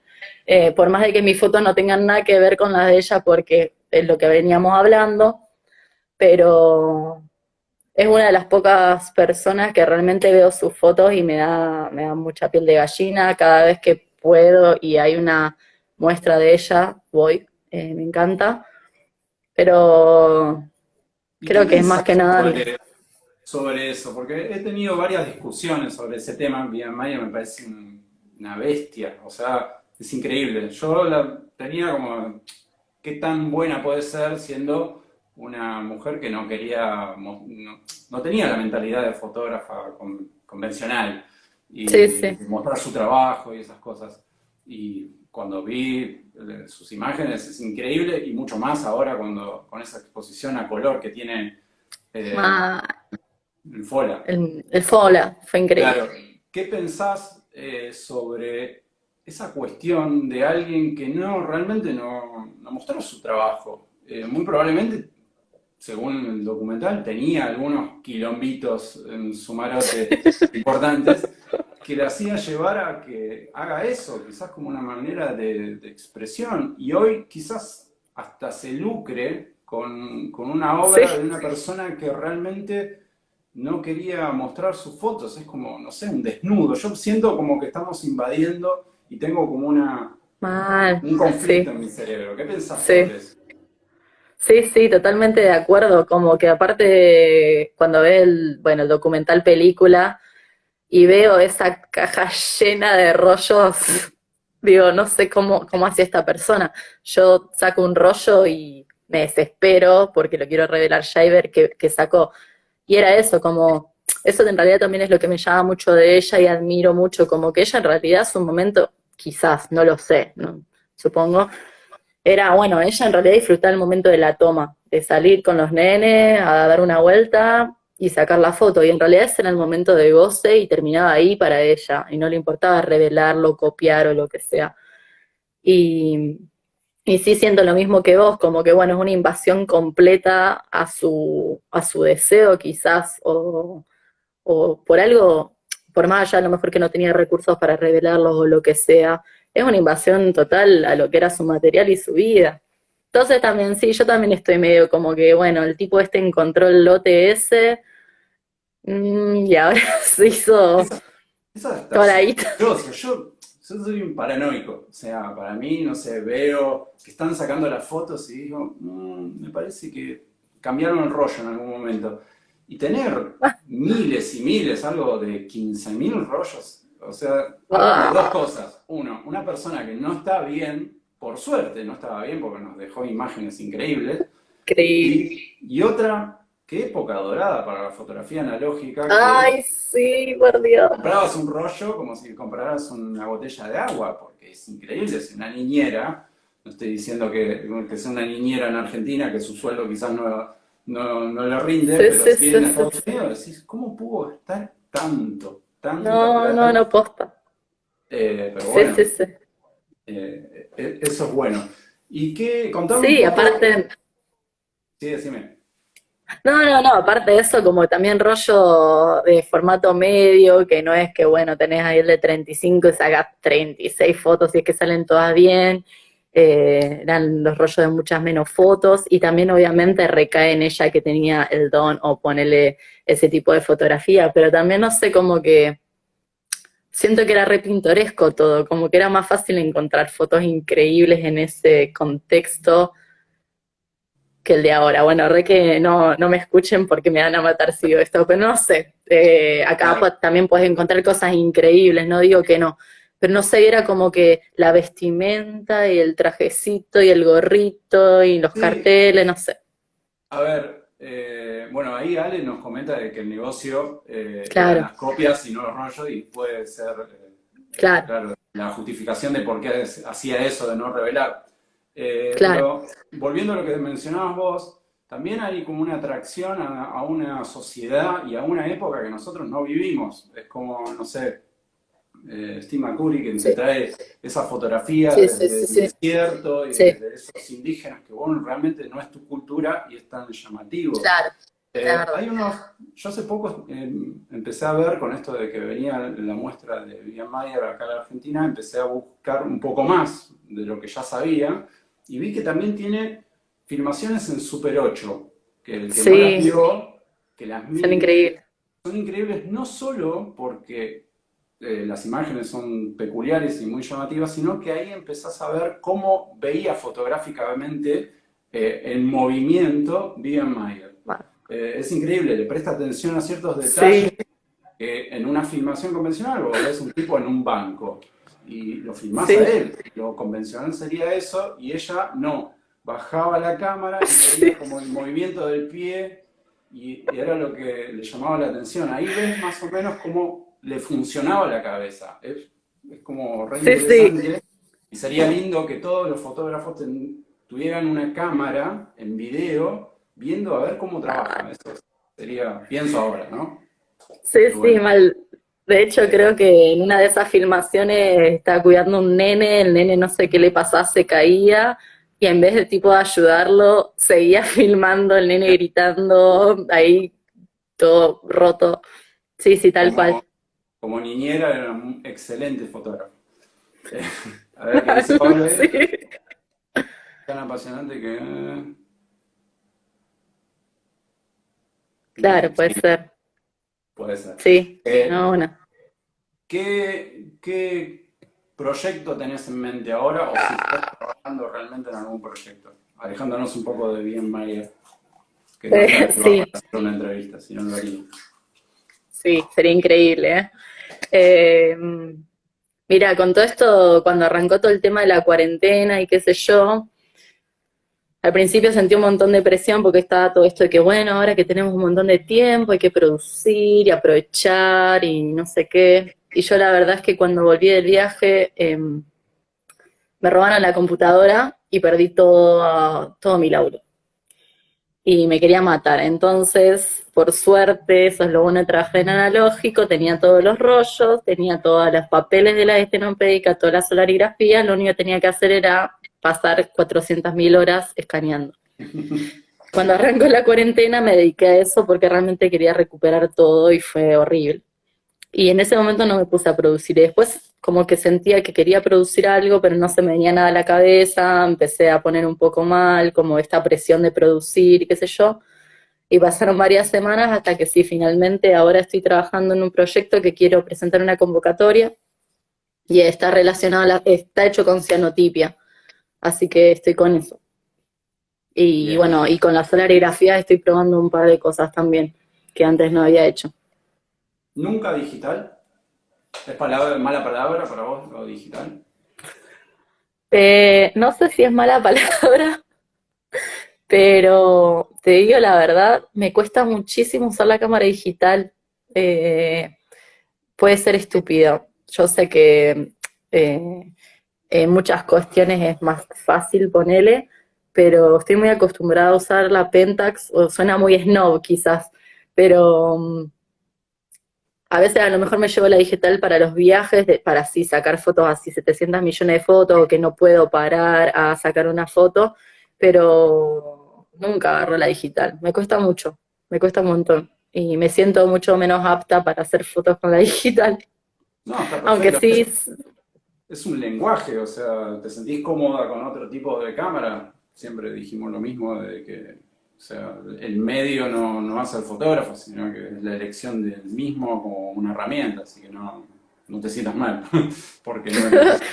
por más de que mis fotos no tengan nada que ver con las de ella porque es lo que veníamos hablando, pero es una de las pocas personas que realmente veo sus fotos y me da mucha piel de gallina. Cada vez que puedo y hay una muestra de ella, voy, me encanta. Pero ¿Y qué creo que es más pensás que nada, sobre eso? Porque he tenido varias discusiones sobre ese tema. Vivian Maya me parece una bestia, o sea, es increíble. Yo la tenía como, ¿qué tan buena puede ser siendo una mujer que no quería, no tenía la mentalidad de fotógrafa convencional sí, y sí. mostrar su trabajo y esas cosas? Y cuando vi sus imágenes es increíble y mucho más ahora cuando con esa exposición a color que tiene eh, Ah, el Fola. el Fola fue increíble. Claro, ¿qué pensás sobre esa cuestión de alguien que no realmente no mostró su trabajo? Muy probablemente, según el documental, tenía algunos quilombitos en su marote importantes que le hacía llevar a que haga eso, quizás como una manera de expresión. Y hoy quizás hasta se lucre con una Sí. obra de una persona que realmente no quería mostrar sus fotos. Es como, no sé, un desnudo. Yo siento como que estamos invadiendo y tengo como Mal, un conflicto sí, en mi cerebro. ¿Qué pensás sí. sobre eso? Sí, sí, totalmente de acuerdo. Como que aparte, cuando ve bueno, el documental película, y veo esa caja llena de rollos, digo, no sé cómo hacía esta persona. Yo saco un rollo y me desespero porque lo quiero revelar ya y ver qué sacó. Y era eso, como, eso en realidad también es lo que me llama mucho de ella y admiro mucho, como que ella en realidad su momento, quizás, no lo sé, ¿no? Supongo, era, bueno, ella en realidad disfrutaba el momento de la toma, de salir con los nenes a dar una vuelta y sacar la foto. Y en realidad ese era el momento de goce y terminaba ahí para ella. Y no le importaba revelarlo, copiar o lo que sea. Y, y sí siento lo mismo que vos, como que bueno, es una invasión completa a su deseo quizás, o por algo, por más allá a lo mejor que no tenía recursos para revelarlos o lo que sea, es una invasión total a lo que era su material y su vida. Entonces también, sí, yo también estoy medio como que, bueno, el tipo este encontró el lote ese, y ahora se hizo Esa, esa está toda la guita. sospechosa. Yo soy un paranoico. O sea, para mí, no sé, veo que están sacando las fotos y digo, me parece que cambiaron el rollo en algún momento". Y tener miles y miles, algo de 15.000 rollos, o sea, hablan de dos Ah, cosas. Uno, una persona que no está bien, por suerte no estaba bien porque nos dejó imágenes increíbles, increíble. y otra, qué época dorada para la fotografía analógica, que Ay, sí, por Dios. comprabas un rollo como si compraras una botella de agua, porque es increíble, si una niñera, no estoy diciendo que sea una niñera en Argentina, que su sueldo quizás no le rinde, Sí, pero sí, sí en sí, sí. Estados Unidos decís, ¿cómo pudo gastar tanta No, no, plata? no, posta. Pero Sí, bueno, sí, sí. eso es bueno. Y qué, contame un Sí, poco, aparte, sí, decime. no, aparte de eso, como también rollo de formato medio, que no es que, bueno, tenés ahí el de 35 y sacas 36 fotos y es que salen todas bien, eran los rollos de muchas menos fotos, y también obviamente recae en ella que tenía el don o ponerle ese tipo de fotografía, pero también no sé, como que siento que era re pintoresco todo, como que era más fácil encontrar fotos increíbles en ese contexto que el de ahora. Bueno, re que no me escuchen porque me van a matar si digo esto, pero no sé. Acá Claro. también puedes encontrar cosas increíbles, no digo que no. Pero no sé, era como que la vestimenta y el trajecito y el gorrito y los Sí, carteles, no sé. a ver, bueno, ahí Ale nos comenta de que el negocio eran Claro, las copias y no los rollos y puede ser, claro, claro, la justificación de por qué hacía eso de no revelar. claro. Pero volviendo a lo que mencionabas vos, también hay como una atracción a una sociedad y a una época que nosotros no vivimos. Es como, no sé, Steve McCurry, quien te Sí, trae esa fotografía sí, sí, desde sí, el sí. desierto y Sí, desde esos indígenas que bueno, realmente no es tu cultura y es tan llamativo. claro, es verdad. Hay unos, yo hace poco empecé a ver con esto de que venía la muestra de Vivian Maier acá en la Argentina, empecé a buscar un poco más de lo que ya sabía y vi que también tiene filmaciones en Super 8, que el que no las Sí, vio, que las son mire, increíbles. son increíbles no solo porque las imágenes son peculiares y muy llamativas, sino que ahí empezás a ver cómo veía fotográficamente en movimiento Vivian Maier. Bueno, Es increíble, le presta atención a ciertos detalles sí, que en una filmación convencional vos ves un tipo en un banco y lo filmás a sí, él. Lo convencional sería eso y ella no. Bajaba la cámara y veía sí. como el movimiento del pie y era lo que le llamaba la atención. Ahí ves más o menos cómo le funcionaba la cabeza. Es como re Sí, sí. interesante y sería lindo que todos los fotógrafos tuvieran una cámara en video viendo a ver cómo trabaja. Eso sería, pienso ahora, ¿no? Sí, Qué sí, bueno. mal. De hecho, creo que en una de esas filmaciones estaba cuidando a un nene, el nene no sé qué le pasaba, se caía, y en vez de tipo de ayudarlo, seguía filmando el nene gritando, ahí todo roto. Sí, sí, tal cual. Como, como niñera era un excelente fotógrafo. Eh, a ver qué dice Pablo ahí. Sí, Tan apasionante que... claro, puede sí, ser. puede ser. Sí, Eh, no, no. ¿qué proyecto tenés en mente ahora o si estás trabajando realmente en algún proyecto? Alejándonos un poco de Bien María, que no está el lugar Sí, para hacer una entrevista, si no lo haría. sí, sería increíble, ¿eh? Eh, Mira, con todo esto, cuando arrancó todo el tema de la cuarentena y qué sé yo, al principio sentí un montón de presión porque estaba todo esto de que, bueno, ahora que tenemos un montón de tiempo, hay que producir y aprovechar y no sé qué. Y yo la verdad es que cuando volví del viaje, me robaron la computadora y perdí todo mi laburo. Y me quería matar. Entonces, por suerte, eso es lo bueno de trabajar en analógico, tenía todos los rollos, tenía todos los papeles de la estenopédica, toda la solarigrafía, lo único que tenía que hacer era pasar 400.000 horas escaneando. Cuando arrancó la cuarentena me dediqué a eso porque realmente quería recuperar todo y fue horrible. Y en ese momento no me puse a producir. Y después como que sentía que quería producir algo, pero no se me venía nada a la cabeza, empecé a poner un poco mal, como esta presión de producir y qué sé yo. Y pasaron varias semanas hasta que sí, finalmente ahora estoy trabajando en un proyecto que quiero presentar una convocatoria y está relacionado, está hecho con cianotipia, así que estoy con eso. Y Bien. bueno, y con la solarigrafía estoy probando un par de cosas también que antes no había hecho. ¿Nunca digital? ¿Es mala palabra para vos lo digital? No sé si es mala palabra, pero te digo la verdad, me cuesta muchísimo usar la cámara digital. Eh, Puede ser estúpido. Yo sé que eh, en muchas cuestiones es más fácil ponerle, pero estoy muy acostumbrada a usar la Pentax, o suena muy snob quizás, pero a veces a lo mejor me llevo la digital para los viajes, para así sacar fotos, así 700 millones de fotos, o que no puedo parar a sacar una foto, pero nunca agarro la digital. Me cuesta mucho, me cuesta un montón. Y me siento mucho menos apta para hacer fotos con la digital. No, está Aunque perfecto. sí, Es un lenguaje, o sea, ¿te sentís cómoda con otro tipo de cámara? Siempre dijimos lo mismo de que, o sea, el medio no hace el fotógrafo, sino que es la elección del mismo como una herramienta, así que no te sientas mal, porque no elegís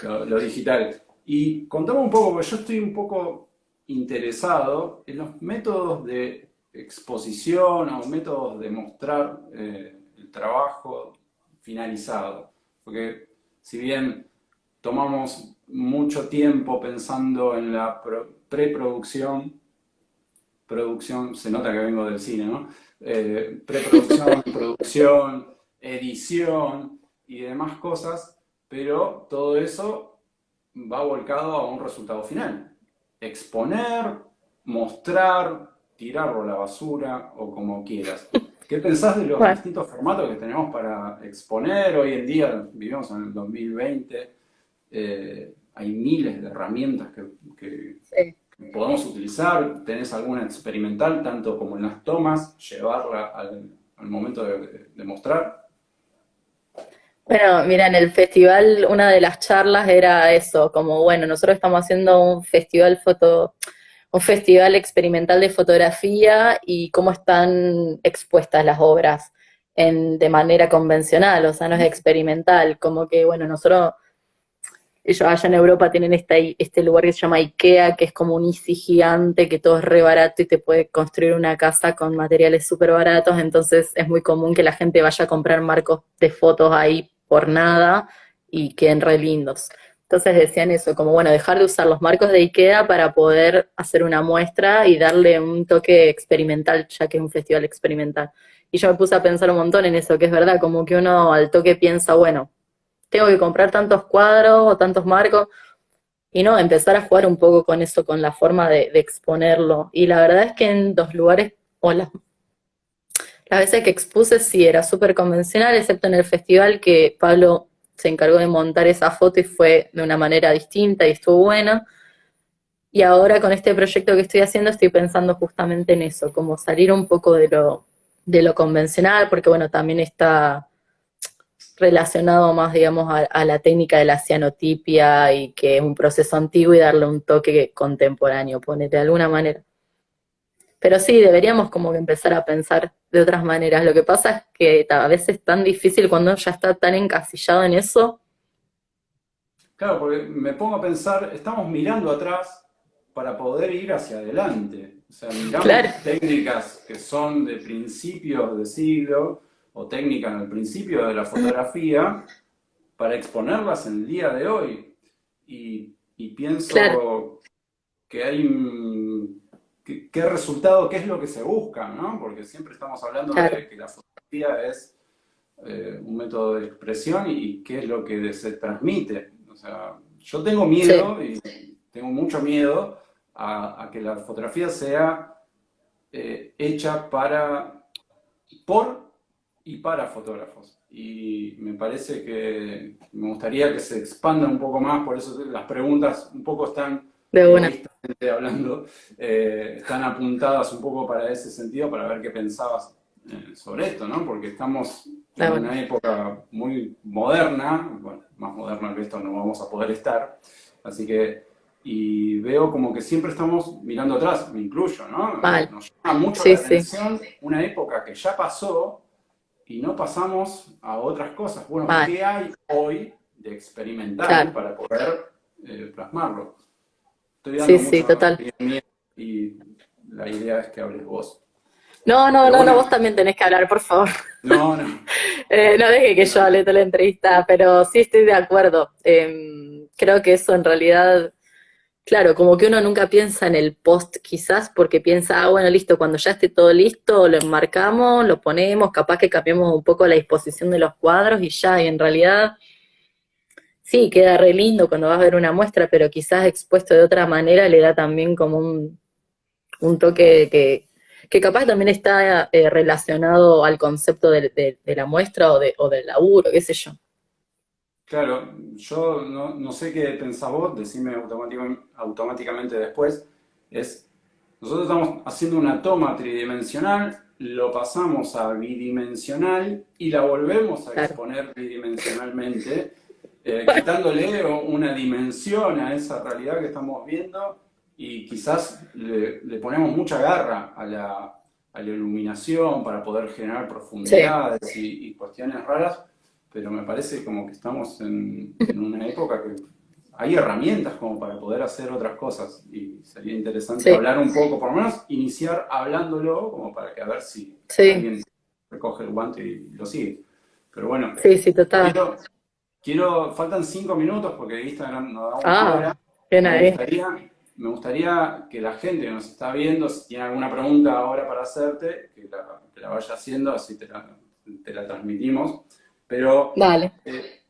no, lo digital. Y contame un poco, porque yo estoy un poco interesado en los métodos de exposición o métodos de mostrar el trabajo finalizado. Porque si bien tomamos mucho tiempo pensando en la preproducción, producción, se nota que vengo del cine, ¿no? Preproducción, producción, edición y demás cosas, pero todo eso va volcado a un resultado final. Exponer, mostrar, tirarlo a la basura o como quieras. ¿Qué pensás de los Bueno, distintos formatos que tenemos para exponer? Hoy en día vivimos en el 2020, hay miles de herramientas que sí. podemos utilizar. ¿Tenés alguna experimental, tanto como en las tomas, llevarla al momento de mostrar? Bueno, mira, en el festival una de las charlas era eso, como bueno, nosotros estamos haciendo un festival experimental de fotografía y cómo están expuestas las obras de manera convencional, o sea, no es experimental, como que bueno, ellos allá en Europa tienen este lugar que se llama IKEA, que es como un Easy gigante, que todo es re barato y te puede construir una casa con materiales súper baratos, entonces es muy común que la gente vaya a comprar marcos de fotos ahí por nada y queden re lindos. Entonces decían eso, como bueno, dejar de usar los marcos de IKEA para poder hacer una muestra y darle un toque experimental, ya que es un festival experimental. Y yo me puse a pensar un montón en eso, que es verdad, como que uno al toque piensa, bueno, tengo que comprar tantos cuadros o tantos marcos, y no, empezar a jugar un poco con eso, con la forma de exponerlo. Y la verdad es que en dos lugares, o las veces que expuse sí era súper convencional, excepto en el festival que Pablo se encargó de montar esa foto y fue de una manera distinta y estuvo buena. Y ahora con este proyecto que estoy haciendo estoy pensando justamente en eso, como salir un poco de lo convencional, porque bueno, también está relacionado más, digamos, a la técnica de la cianotipia y que es un proceso antiguo y darle un toque contemporáneo, poner de alguna manera. Pero sí, deberíamos como que empezar a pensar de otras maneras. Lo que pasa es que a veces es tan difícil cuando uno ya está tan encasillado en eso. Claro, porque me pongo a pensar, estamos mirando atrás para poder ir hacia adelante. O sea, Claro, miramos técnicas que son de principios de siglo o técnicas en el principio de la fotografía para exponerlas en el día de hoy. Y claro, pienso que hay qué resultado, qué es lo que se busca, ¿no? Porque siempre estamos hablando claro, de que la fotografía es un método de expresión y qué es lo que se transmite. O sea, yo tengo sí, miedo y tengo mucho miedo a que la fotografía sea hecha por y para fotógrafos. Y me parece que me gustaría que se expanda un poco más, por eso las preguntas un poco están de una, egoístamente hablando, están apuntadas un poco para ese sentido, para ver qué pensabas sobre esto, ¿no? Porque estamos de en una. una época muy moderna, bueno, más moderna que esto no vamos a poder estar, así que, y veo como que siempre estamos mirando atrás, me incluyo, ¿no? Mal. Nos llama mucho la Sí, sí, atención una época que ya pasó y no pasamos a otras cosas. Bueno, mal. ¿qué hay hoy de experimental Claro. para poder plasmarlo? Estoy Sí, dando sí, mucha total. opinión mía y la idea es que hables vos. No, no, Pero no, no, bueno, vos también tenés que hablar, por favor. no, no. No deje que yo hable toda la entrevista, pero sí estoy de acuerdo. Creo que eso en realidad, claro, como que uno nunca piensa en el post quizás porque piensa, ah, bueno, listo, cuando ya esté todo listo, lo enmarcamos, lo ponemos, capaz que cambiamos un poco la disposición de los cuadros y ya, y en realidad sí, queda re lindo cuando vas a ver una muestra, pero quizás expuesto de otra manera le da también como un toque que capaz también está relacionado al concepto de la muestra o del laburo, qué sé yo. Claro, yo no sé qué pensás vos, decime automáticamente después. Es, nosotros estamos haciendo una toma tridimensional, lo pasamos a bidimensional y la volvemos a Claro, exponer bidimensionalmente, quitándole una dimensión a esa realidad que estamos viendo y quizás le ponemos mucha garra a la iluminación para poder generar sí, profundidades y cuestiones raras, pero me parece como que estamos en una época que hay herramientas como para poder hacer otras cosas y sería interesante Sí, hablar un poco, por lo menos iniciar hablándolo como para que a ver si sí, alguien recoge el guante y lo sigue. Pero bueno, sí, sí, total. quiero, faltan 5 minutos porque Instagram nos da una Ah, hora. bien Me ahí. gustaría, me gustaría que la gente que nos está viendo, si tiene alguna pregunta ahora para hacerte, que la vaya haciendo, así te la transmitimos. Pero Dale. eh,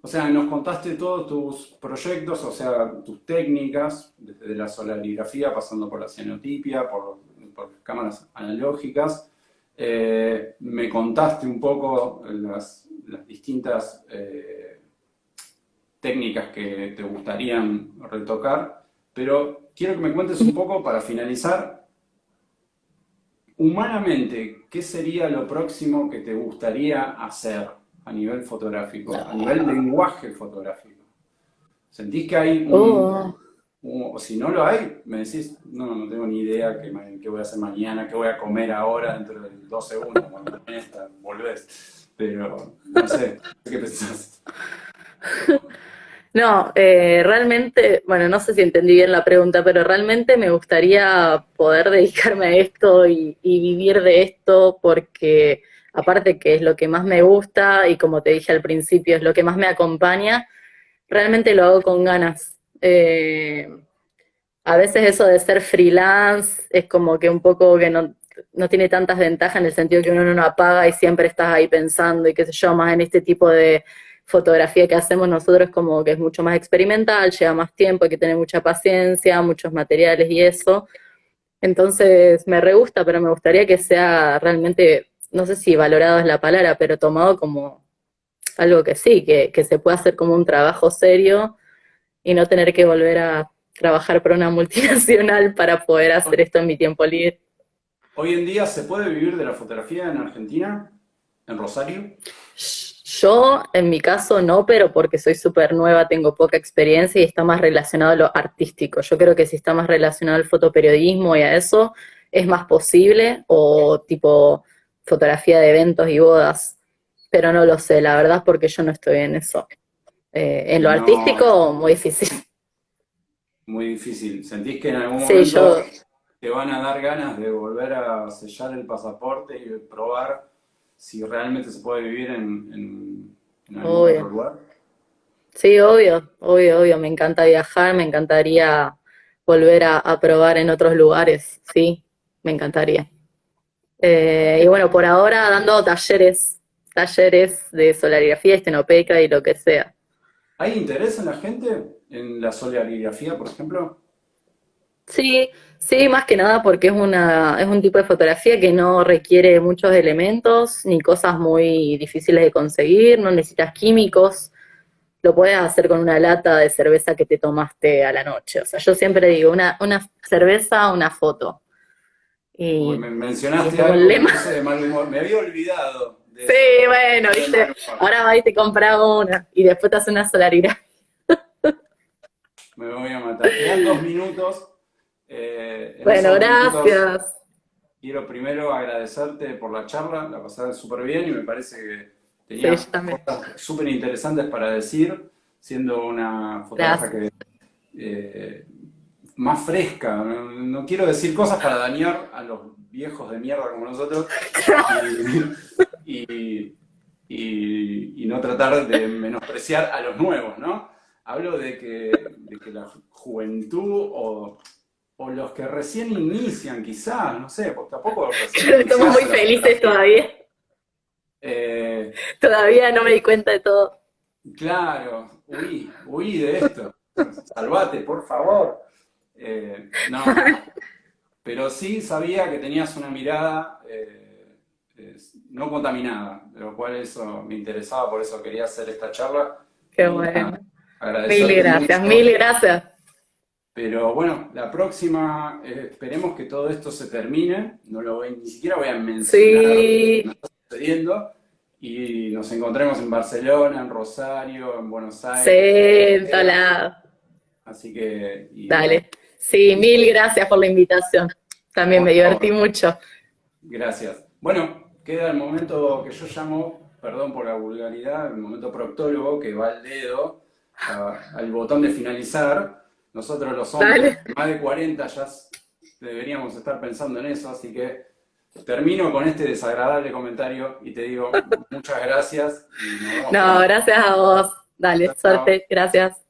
o sea, nos contaste todos tus proyectos, o sea, tus técnicas, desde la solarigrafía, pasando por la cianotipia, por cámaras analógicas. Me contaste un poco las distintas técnicas que te gustarían retocar, pero quiero que me cuentes un poco, para finalizar, humanamente, ¿qué sería lo próximo que te gustaría hacer a nivel fotográfico, a nivel lenguaje fotográfico? ¿Sentís que hay Oh, o si no lo hay, me decís, no, no tengo ni idea qué voy a hacer mañana, qué voy a comer ahora dentro de 2 segundos, cuando termine esta volvés. Pero, no sé, ¿qué pensás? no, realmente, bueno, no sé si entendí bien la pregunta, pero realmente me gustaría poder dedicarme a esto y vivir de esto porque aparte que es lo que más me gusta y como te dije al principio, es lo que más me acompaña, realmente lo hago con ganas. A veces eso de ser freelance es como que un poco que no tiene tantas ventajas en el sentido que uno no apaga y siempre estás ahí pensando y qué sé yo, más en este tipo de fotografía que hacemos nosotros como que es mucho más experimental, lleva más tiempo, hay que tener mucha paciencia, muchos materiales y eso. Entonces me re gusta, pero me gustaría que sea realmente, no sé si valorado es la palabra, pero tomado como algo que sí, que se pueda hacer como un trabajo serio y no tener que volver a trabajar para una multinacional para poder hacer esto en mi tiempo libre. Hoy en día se puede vivir de la fotografía en Argentina, en Rosario. Yo, en mi caso, no, pero porque soy súper nueva, tengo poca experiencia y está más relacionado a lo artístico. Yo creo que si está más relacionado al fotoperiodismo y a eso, es más posible, o tipo fotografía de eventos y bodas, pero no lo sé, la verdad, porque yo no estoy en eso. En lo Y no, artístico, muy difícil. muy difícil. ¿Sentís que en algún Sí, momento yo, te van a dar ganas de volver a sellar el pasaporte y probar si realmente se puede vivir en algún otro obvio. lugar? Sí, obvio, obvio, obvio. Me encanta viajar, me encantaría volver a probar en otros lugares, sí, me encantaría. Y bueno, por ahora dando talleres de solarigrafía, estenopeica y lo que sea. ¿Hay interés en la gente en la solarigrafía, por ejemplo? Sí, sí, más que nada porque es un tipo de fotografía que no requiere muchos elementos ni cosas muy difíciles de conseguir, no necesitas químicos. Lo puedes hacer con una lata de cerveza que te tomaste a la noche. O sea, yo siempre digo, una cerveza, una foto. Uy, Y, me y es mencionaste como el algo que me lema. puse de mal humor. Me había olvidado de Sí, eso. bueno, De mal viste, humor. ahora vas y te compras una y después te hace una solaridad. Me voy a matar. Quedan 2 minutos. En esos Bueno, 2 minutos gracias. quiero primero agradecerte por la charla. La pasé súper bien y me parece que Sí, tenías yo también. cosas súper interesantes para decir, siendo una fotógrafa Gracias. que más fresca. No, no quiero decir cosas para dañar a los viejos de mierda como nosotros y, y no tratar de menospreciar a los nuevos, ¿no? Hablo de que la juventud o los que recién inician, quizás, no sé, porque tampoco recién Estamos iniciás muy en la felices fotografía. todavía. Eh, Todavía no me di cuenta de todo. claro, huí de esto. Salvate, por favor. No, pero sí sabía que tenías una mirada no contaminada, de lo cual eso me interesaba, por eso quería hacer esta charla Qué y nada, bueno. Mil agradecerte gracias, mucho. mil gracias. Pero bueno, la próxima esperemos que todo esto se termine, ni siquiera voy a mencionar lo que Sí, nos está sucediendo y nos encontremos en Barcelona, en Rosario, en Buenos sí, Aires, donde en todo sea. lado. Así que, y bueno, Dale. Sí, mil gracias por la invitación. También me por divertí favor. mucho. Gracias. Bueno, queda el momento que yo llamo, perdón por la vulgaridad, el momento proctólogo que va al dedo. al botón de finalizar. Nosotros los hombres, Dale. más de 40, ya deberíamos estar pensando en eso, así que termino con este desagradable comentario y te digo muchas gracias y nos vemos No, pronto. gracias a vos. Dale, Chao, chao. suerte, gracias.